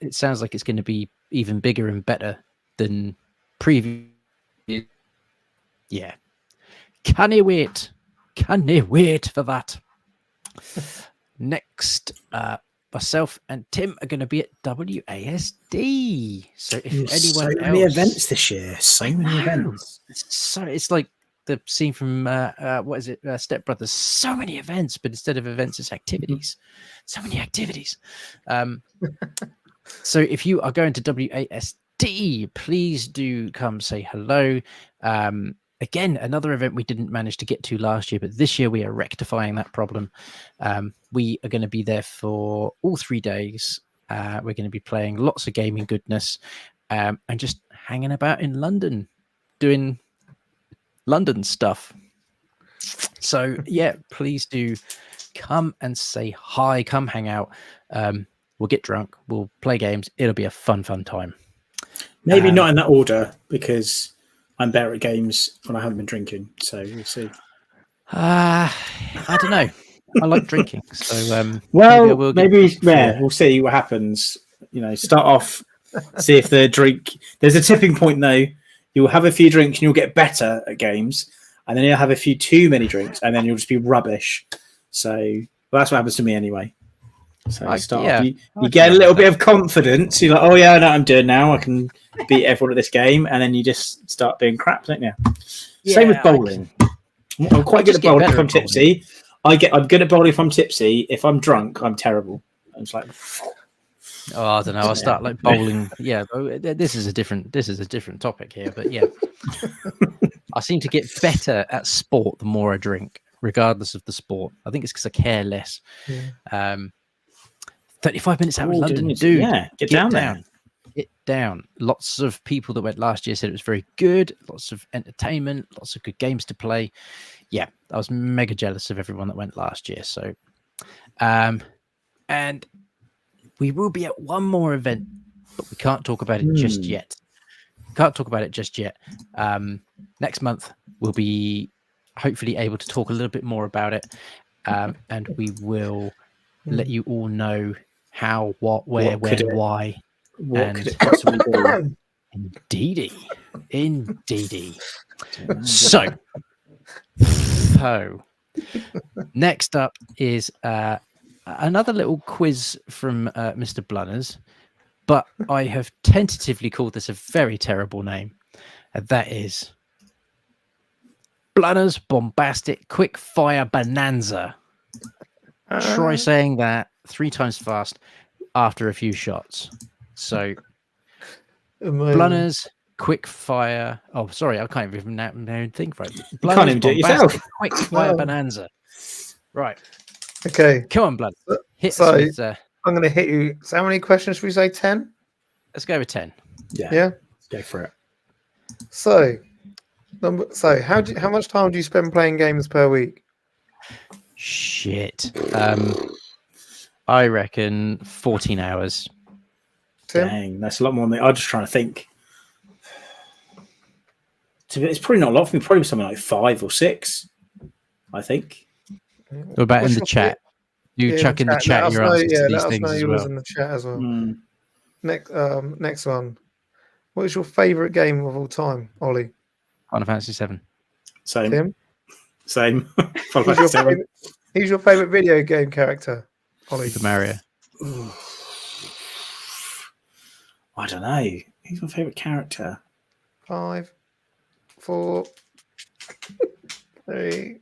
It sounds like it's going to be even bigger and better than previous. Yeah. Can you wait? Can you wait for that? Next, myself and Tim are going to be at WASD. So if anyone so many events this year, so many events. So it's like the scene from what is it, Step Brothers? So many events, but instead of events, it's activities. So many activities. So if you are going to WASD, please do come say hello. Again, another event we didn't manage to get to last year, but this year we are rectifying that problem. We are going to be there for all 3 days. We're going to be playing lots of gaming goodness and just hanging about in London, doing London stuff. So, yeah, please do come and say hi, come hang out. We'll get drunk, we'll play games. It'll be a fun time. Maybe not in that order, because I'm better at games when I haven't been drinking, so we'll see. I don't know. I like drinking, so maybe we'll see what happens. You know, start off, see if the drink. There's a tipping point though. You'll have a few drinks and you'll get better at games, and then you'll have a few too many drinks, and then you'll just be rubbish. So that's what happens to me anyway. So you get a little bit of confidence. You're like, oh yeah, I know what I'm doing now. I can beat everyone at this game, and then you just start doing crap, don't you? Yeah, same with bowling. I'm quite good at bowling if I'm tipsy. I'm good at bowling if I'm tipsy. If I'm drunk, I'm terrible. I'm just like, I don't know. I'll start like bowling. Yeah, this is a different topic here, but yeah, I seem to get better at sport the more I drink, regardless of the sport. I think it's because I care less. Yeah. 35 minutes out of London, dude. Yeah, get down there. Get down. Lots of people that went last year said it was very good. Lots of entertainment, lots of good games to play. Yeah, I was mega jealous of everyone that went last year. So, and we will be at one more event, but we can't talk about it just yet. Next month, we'll be hopefully able to talk a little bit more about it. And we will let you all know how, what, where, when, why. What could it possibly be? Indeedy. So, next up is another little quiz from Mr. Blunners, but I have tentatively called this a very terrible name, and that is Blunners Bombastic Quick Fire Bonanza. Try saying that 3 times fast after a few shots. So, Blunners Quick Fire. Oh, sorry, I can't even think right. You can't even do it yourself. Quick Fire Bonanza. Right. Okay. Come on, Blood. Hit us with, I'm going to hit you. So, how many questions should we say? 10? Let's go with 10. Yeah. Let's go for it. So, how much time do you spend playing games per week? Shit. I reckon 14 hours. Tim? Dang, that's a lot more than me. I'm just trying to think. It's probably not a lot for me. Probably something like 5 or 6, I think. What about in the chat? You chuck in the chat your answers to these things as well. In the chat as well. Next one. What is your favourite game of all time, Ollie? Final Fantasy 7. Same. Tim? Same. Who's your favourite video game character, Ollie? Super Mario. I don't know. Who's my favourite character? 5, 4, 3.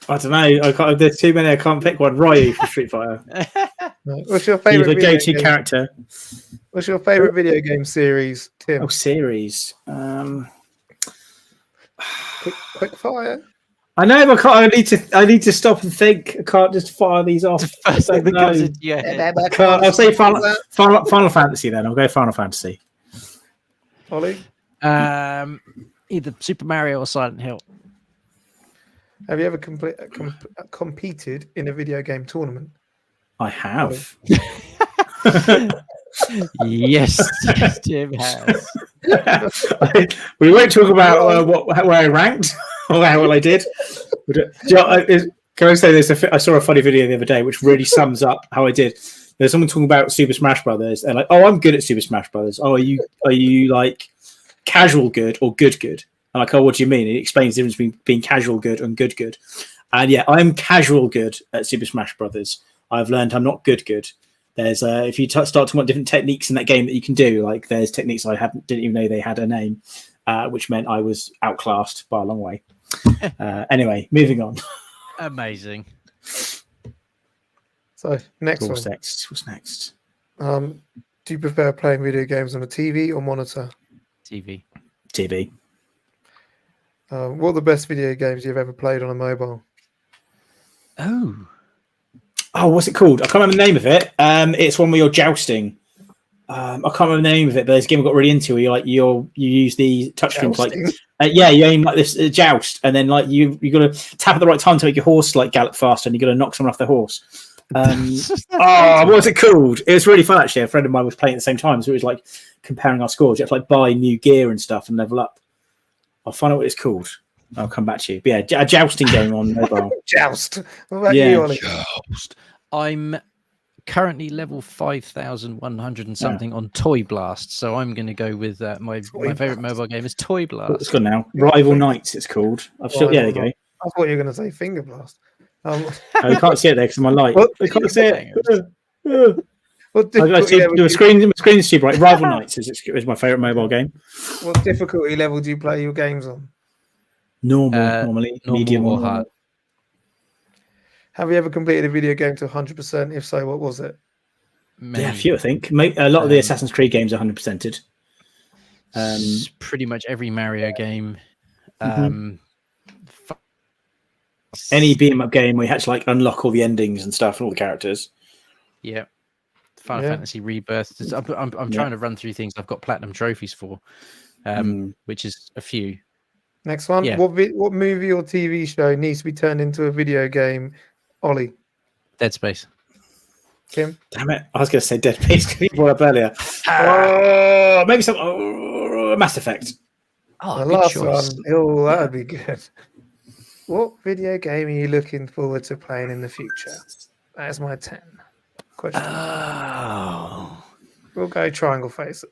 I don't know. I can't. There's too many. I can't pick one. Ryu from Street Fighter. No. What's your He's favorite a video go-to game? character. What's your favorite video game series, Tim? Oh, series. Quick fire. I know, but I can't. I need to stop and think. I can't just fire these off. The first thing that No. comes into your head. I'll say Final Fantasy then. I'll go Final Fantasy. Ollie, Either Super Mario or Silent Hill. have you ever competed in a video game tournament? I have. Yes, Tim has. We won't talk about where I ranked or how well I did. But, can I say this? I saw a funny video the other day which really sums up how I did. There's someone talking about Super Smash Brothers and like, oh, I'm good at Super Smash Brothers. Oh, are you like casual good or good good? I'm like, oh, what do you mean? It explains the difference between being casual good and good good. And yeah, I'm casual good at Super Smash Brothers. I've learned I'm not good good. There's if you start talking about different techniques in that game that you can do, like there's techniques I didn't even know they had a name, which meant I was outclassed by a long way. Anyway, moving on. Amazing. So next What's one. next? What's next? Do you prefer playing video games on a TV or monitor? TV. TV. What are the best video games you've ever played on a mobile? Oh, what's it called? I can't remember the name of it. It's one where you're jousting. I can't remember the name of it, but there's a game I got really into where you use the touchscreen to like you aim like this joust, and then like you got to tap at the right time to make your horse like gallop faster, and you got to knock someone off the horse. What was it called? It was really fun actually. A friend of mine was playing at the same time, so it was like comparing our scores. You have to like buy new gear and stuff and level up. I'll find out what it's called. I'll come back to you. But yeah, a jousting game on mobile. Joust. What about you, Ollie? Joust. I'm currently level 5,100 and something on Toy Blast, so I'm going to go with my favorite mobile game is Toy Blast. It's gone now. Rival Knights, it's called. There you go. I thought you were going to say Finger Blast. I can't see it there because of my light. I can't see it. The screen's too bright. Rival Knights is my favorite mobile game. What difficulty level do you play your games on? Normally, medium or hard. Have you ever completed a video game to 100%? If so, what was it? Yeah, a few, I think. A lot of the Assassin's Creed games are 100%ed. Pretty much every Mario game. Any beat 'em up game where you had to like unlock all the endings and stuff and all the characters. Yeah. Final Fantasy Rebirth. I'm trying to run through things I've got platinum trophies for, which is a few. Next one. Yeah. What movie or TV show needs to be turned into a video game? Ollie. Dead Space. Kim. Damn it! I was going to say Dead Space. You brought up earlier. Maybe some Mass Effect. The last one. Oh, that would be good. What video game are you looking forward to playing in the future? That's my 10 question. We'll go Triangle Face.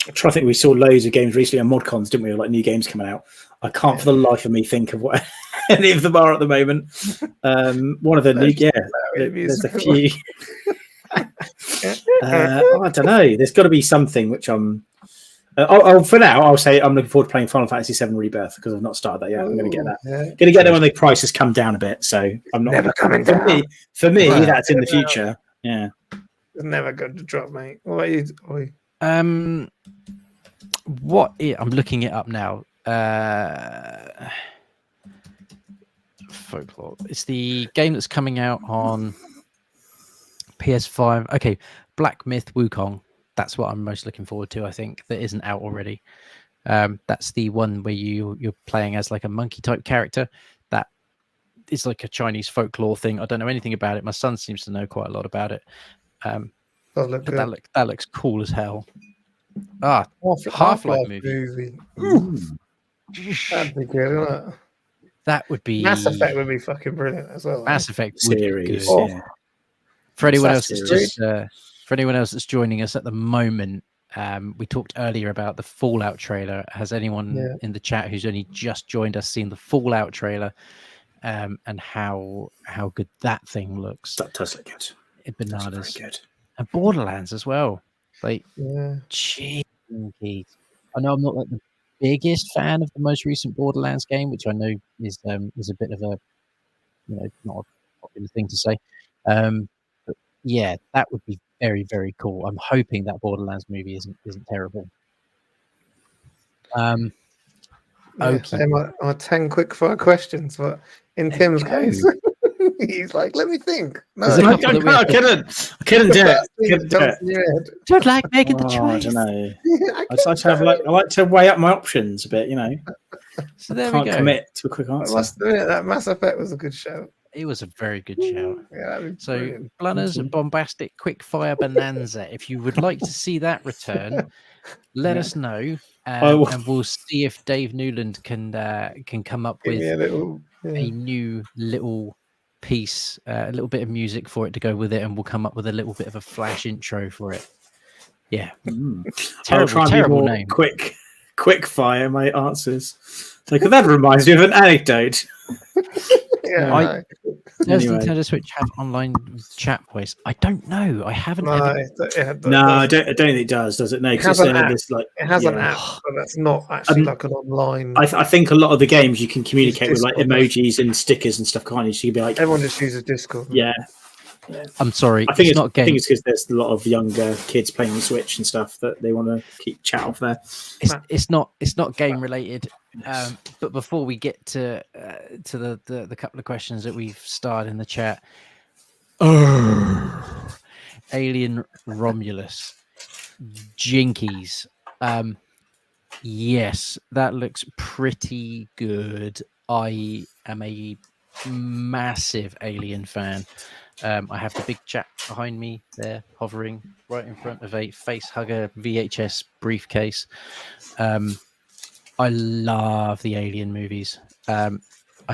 I'm trying to think. We saw loads of games recently on ModCons, didn't we? Like new games coming out. I can't for the life of me think of what any of them are at the moment. One of the new, there's a few. I don't know. There's got to be something which I'm. For now, I'll say I'm looking forward to playing Final Fantasy VII Rebirth because I've not started that yet. I'm going to get that. Going to get there when the prices come down a bit. So I'm not never coming down. For me, that's in the future. Yeah, it's never going to drop, mate. What about you, Ollie? I'm looking it up now. Folklore. It's the game that's coming out on PS5. Okay, Black Myth Wukong. That's what I'm most looking forward to. I think that isn't out already. That's the one where you're playing as like a monkey type character. That is like a Chinese folklore thing. I don't know anything about it. My son seems to know quite a lot about it. That looks cool as hell. Half-Life movie. That'd be good, wouldn't it? That would be Mass Effect would be fucking brilliant as well. Mass Effect series. Yeah. For anyone else that's joining us at the moment, we talked earlier about the Fallout trailer. Has anyone in the chat who's only just joined us seen the Fallout trailer and how good that thing looks? That does look good. Bananas. Very good. And Borderlands as well. Like, yeah. jeez. I know I'm not like the biggest fan of the most recent Borderlands game, which I know is a bit of a not a popular thing to say. But yeah, that would be very, very cool. I'm hoping that Borderlands movie isn't terrible. Okay. My 10 quick fire questions, but in There Tim's you go. case, he's like, let me think. No, There's a couple that we have I to- couldn't do it. first thing Couldn't that do comes it. to your head. Don't like making the Oh, I choice. don't know. I like to weigh up my options a bit. So there Can't we go. commit to a quick I answer. must admit, that Mass Effect was a good show. It was a very good shout. Yeah, that'd be So brilliant. Blunners Thank you. Bombastic Quickfire Bonanza. If you would like to see that return, let Yeah. us know, will. and we'll see if Dave Newland can come up Give me a with little. a new little piece, a little bit of music for it to go with it, and we'll come up with a little bit of a flash intro for it. Yeah, I'll terrible, try and be terrible more name. quick fire my answers. So, because that reminds me of an anecdote. Yeah, I- no. Does Anyway. Nintendo Switch have online chat voice? I don't know. I haven't. No, ever... No, I don't think it does it? No, It because has an app. this like It has an yeah. app, but that's not actually like an online. I think a lot of the games you can communicate with like Discord. emojis and stickers and stuff, can't you? So you can be like, Everyone just uses Discord. yeah. I'm sorry. I think it's not a I think game. it's because there's a lot of younger kids playing on Switch and stuff that they want to keep chat off there. It's not game related. But before we get to the couple of questions that we've starred in the chat, Alien Romulus, Jinkies. Yes, that looks pretty good. I am a massive Alien fan. I have the big chap behind me there, hovering right in front of a face hugger VHS briefcase. I love the Alien movies. I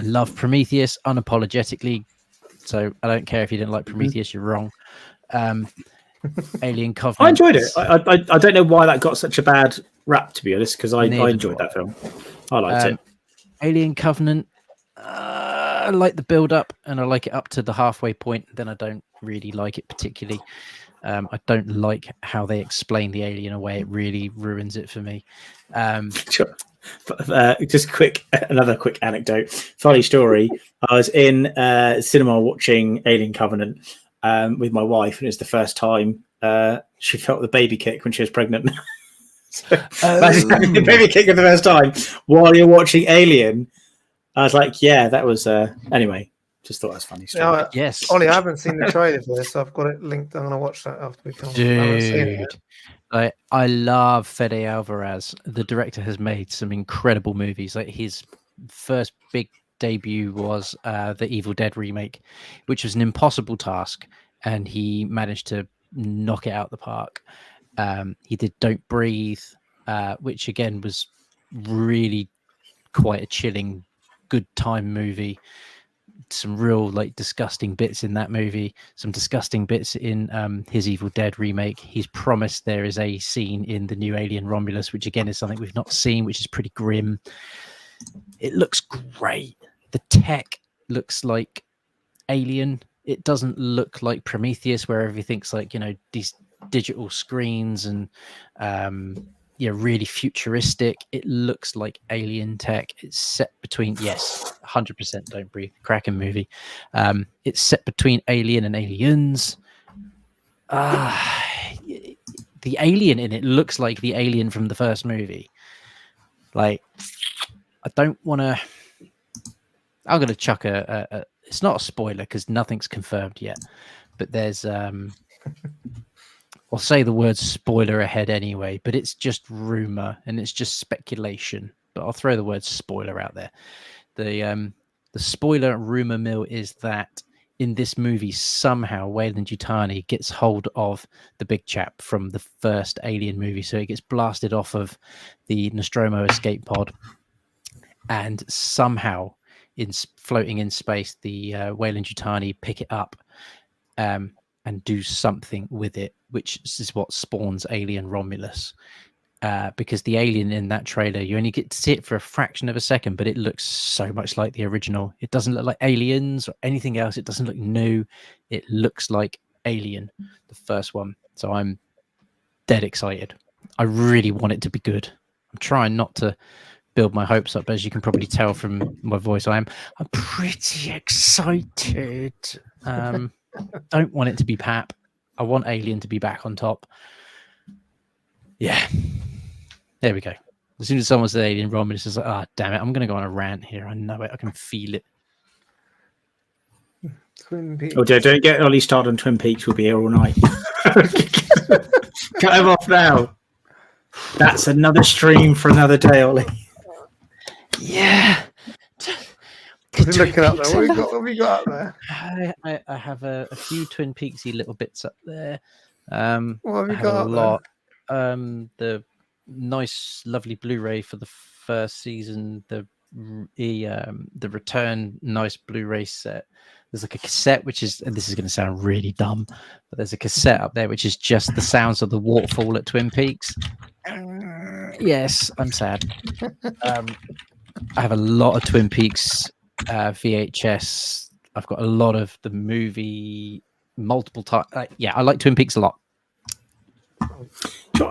love Prometheus unapologetically. So I don't care if you didn't like Prometheus, you're wrong. Alien Covenant. I enjoyed it. I don't know why that got such a bad rap, to be honest, because I enjoyed that film. I liked it. Alien Covenant. I like the build up, and I like it up to the halfway point. Then I don't really like it particularly. I don't like how they explain the alien away. It really ruins it for me. Sure. Just another quick anecdote. Funny story. I was in cinema watching Alien Covenant with my wife, and it was the first time she felt the baby kick when she was pregnant. The baby kick for the first time while you're watching Alien. I was like, yeah, that was anyway. Just thought that was funny. Yeah, Yes, Ollie, I haven't seen the trailer for this, so I've got it linked. I'm going to watch that after we come. I haven't seen it yet. I love Fede Alvarez. The director has made some incredible movies. Like his first big debut was the Evil Dead remake, which was an impossible task, and he managed to knock it out the park. He did Don't Breathe, which again was really quite a chilling, good time movie. Some real like disgusting bits in that movie, some disgusting bits in his Evil Dead remake. He's promised there is a scene in the new Alien Romulus, which again is something we've not seen, which is pretty grim. It looks great. The tech looks like Alien. It doesn't look like Prometheus, where everything's like, these digital screens and really futuristic. It looks like Alien tech. It's set between 100% Don't Breathe, cracking movie. It's set between Alien and Aliens. The alien in it looks like the alien from the first movie. Like, I don't want to. I'm going to chuck a. It's not a spoiler because nothing's confirmed yet, but there's I'll say the word spoiler ahead anyway, but it's just rumor and it's just speculation. But I'll throw the word spoiler out there. The spoiler rumor mill is that in this movie somehow Wayland Yutani gets hold of the big chap from the first Alien movie, so it gets blasted off of the Nostromo escape pod, and somehow floating in space, the Wayland Yutani pick it up and do something with it, which is what spawns Alien Romulus. Because the alien in that trailer, you only get to see it for a fraction of a second, but it looks so much like the original. It doesn't look like Aliens or anything else. It doesn't look new. It looks like Alien, the first one. So I'm dead excited. I really want it to be good. I'm trying not to build my hopes up, but as you can probably tell from my voice, I'm pretty excited. Don't want it to be Pap. I want Alien to be back on top. Yeah. There we go. As soon as someone said Alien Romulus, it's just like, ah, damn it, I'm going to go on a rant here. I know it. I can feel it. Twin Peaks. Oh, don't get Ollie started on Twin Peaks. We'll be here all night. Cut him off now. That's another stream for another day, Ollie. Yeah. What's he looking up there? What have we got up there? I have a few Twin Peaksy little bits up there. What have you I have got a up lot. The nice, lovely Blu-ray for the first season. The return nice Blu-ray set. There's like a cassette, which is, and this is going to sound really dumb, but there's a cassette up there which is just the sounds of the waterfall at Twin Peaks. Yes, I'm sad. I have a lot of Twin Peaks VHS. I've got a lot of the movie multiple times. Yeah, I like Twin Peaks a lot.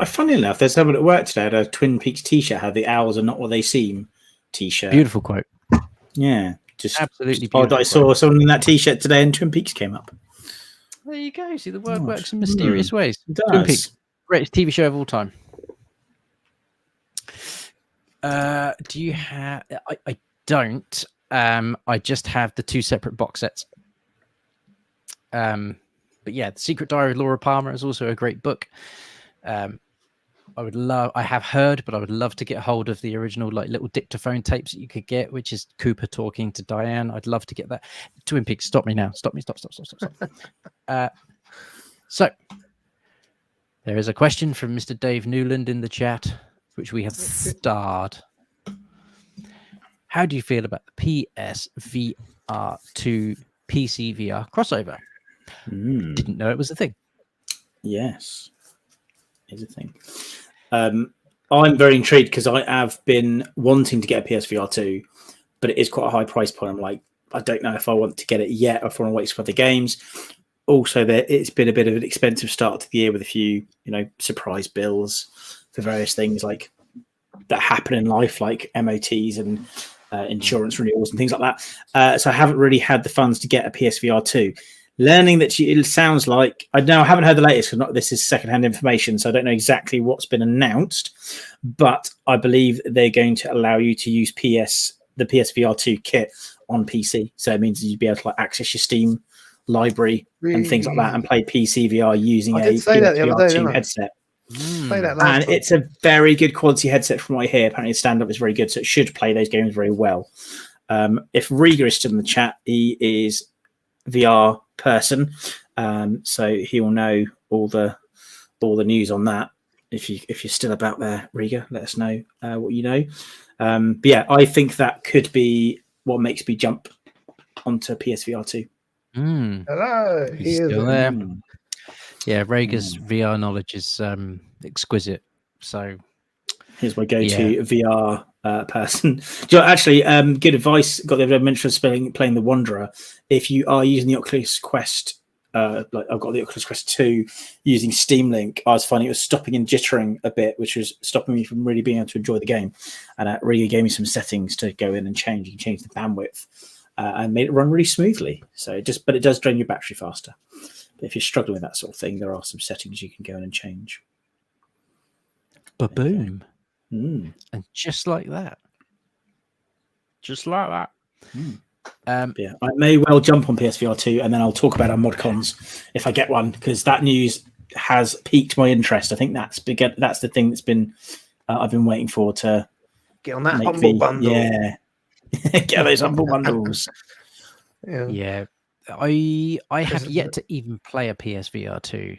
Funny enough, there's someone at work today had a Twin Peaks t-shirt, how the owls are not what they seem t-shirt. Beautiful quote. Yeah, just absolutely beautiful. I saw someone in that t-shirt today and Twin Peaks came up. There you go. See, the word works in mysterious ways. It does. Twin Peaks, greatest TV show of all time. Do you have? I don't. I just have the two separate box sets. But yeah, The Secret Diary of Laura Palmer is also a great book. I have heard, but I would love to get hold of the original like little dictaphone tapes that you could get, which is Cooper talking to Diane. I'd love to get that. Twin Peaks, stop me now. Stop me. Stop. So there is a question from Mr. Dave Newland in the chat, which we have starred. How do you feel about the PSVR to PC VR crossover? Didn't know it was a thing. Yes, it's a thing. I'm very intrigued because I have been wanting to get a PSVR 2, but it is quite a high price point. I'm like, I don't know if I want to get it yet or if I want to wait for the games. Also, it's been a bit of an expensive start to the year with a few, surprise bills for various things like that happen in life, like MOTs and insurance renewals and things like that. So I haven't really had the funds to get a PSVR 2. Learning that it sounds like, I haven't heard the latest because this is secondhand information, so I don't know exactly what's been announced, but I believe they're going to allow you to use the PSVR 2 kit on PC. So it means you'd be able to access your Steam library and things like that and play PC VR using a PSVR 2 headset. And it's a very good quality headset from what I hear. Apparently the stand-up is very good, so it should play those games very well. If Riga is still in the chat, he is VR person, so he will know all the news on that. If you're still about there, Riga, let us know what you know. But yeah, I think that could be what makes me jump onto PSVR 2. Hello, he's still there. Yeah, Rhaegar's VR knowledge is exquisite. So here's my go-to VR person. Actually, good advice. Got the other mention of playing the Wanderer. If you are using the Oculus Quest, like I've got the Oculus Quest 2 using Steam Link, I was finding it was stopping and jittering a bit, which was stopping me from really being able to enjoy the game. And it really gave me some settings to go in and change. You can change the bandwidth and made it run really smoothly. So but it does drain your battery faster. But if you're struggling with that sort of thing, there are some settings you can go in and change. Ba-boom. And just like that. Yeah, I may well jump on PSVR 2 and then I'll talk about our mod cons if I get one, because that news has piqued my interest. I think that's the thing that's been I've been waiting for to get on that humble bundle. Yeah. Get those humble bundles. Yeah. I have yet to even play a PSVR 2.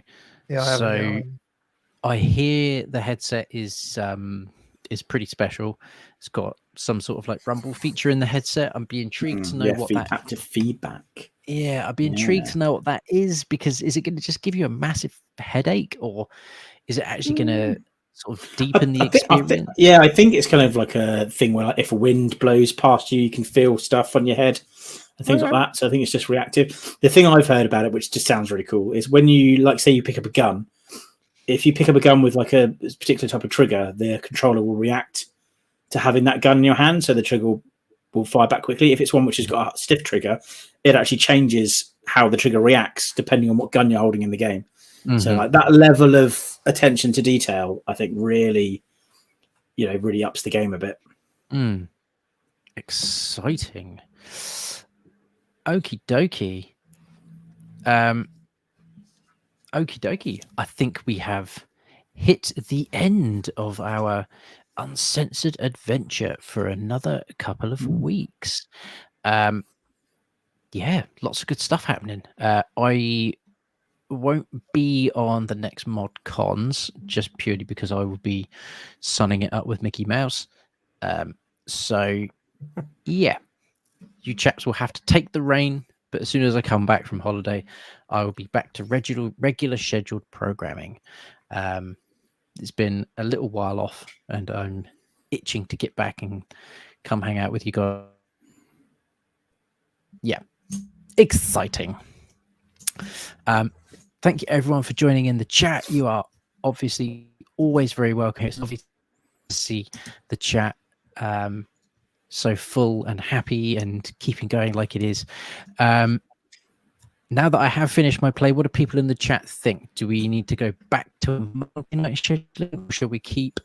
Yeah, so I hear the headset is pretty special. It's got some sort of like rumble feature in the headset. I'd be intrigued to know what adaptive feedback. Yeah, I'd be intrigued to know what that is, because is it going to just give you a massive headache, or is it actually going to sort of deepen the experience? I think it's kind of like a thing where if a wind blows past you, you can feel stuff on your head and things like that. So I think it's just reactive. The thing I've heard about it, which just sounds really cool, is when you say you pick up a gun, if you pick up a gun with like a particular type of trigger, the controller will react to having that gun in your hand, so the trigger will fire back quickly. If it's one which has got a stiff trigger, it actually changes how the trigger reacts depending on what gun you're holding in the game. So like that level of attention to detail, I think really, really ups the game a bit. Exciting. Okie dokie. Okie dokie. I think we have hit the end of our uncensored adventure for another couple of weeks. Yeah, lots of good stuff happening. I won't be on the next mod cons just purely because I will be sunning it up with Mickey Mouse. So yeah, you chaps will have to take the reign, but as soon as I come back from holiday, I will be back to regular scheduled programming. It's been a little while off and I'm itching to get back and come hang out with you guys. Yeah, exciting. Thank you everyone for joining in the chat. You are obviously always very welcome. It's lovely to see the chat so full and happy and keeping going like it is. Now that I have finished my play, what do people in the chat think? Do we need to go back to a Monday night scheduling, or should we keep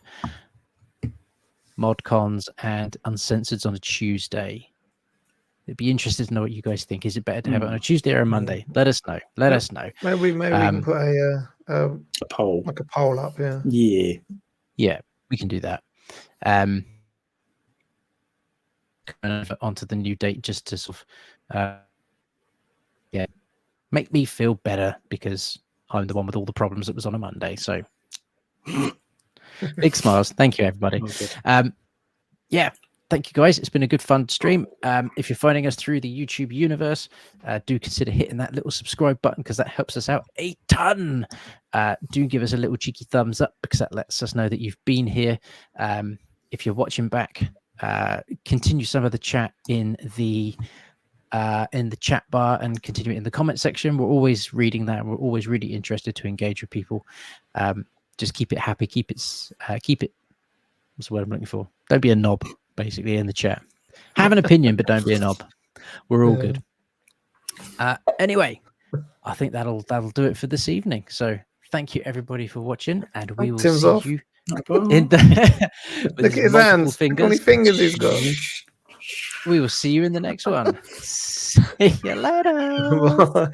mod cons and uncensored on a Tuesday? It'd be interested to know what you guys think. Is it better to have it on a Tuesday or a Monday? Let us know. Let us know. Maybe we can put a poll, like a poll up. Yeah, we can do that. Onto the new date just to sort of make me feel better because I'm the one with all the problems that was on a Monday. So big smiles. Thank you, everybody. Yeah, thank you, guys. It's been a good fun stream. If you're finding us through the YouTube universe, do consider hitting that little subscribe button because that helps us out a ton. Do give us a little cheeky thumbs up because that lets us know that you've been here. If you're watching back, continue some of the chat in the chat bar and continue it in the comment section. We're always reading that. We're always really interested to engage with people. Just keep it happy. Keep it. What's the word I'm looking for? Don't be a knob, basically, in the chat. Have an opinion, but don't be a knob. We're all good. Anyway, I think that'll do it for this evening. So thank you everybody for watching, and we will see you in the look at his hands. Fingers. How many fingers he's got? We will see you in the next one. See you later. Bye.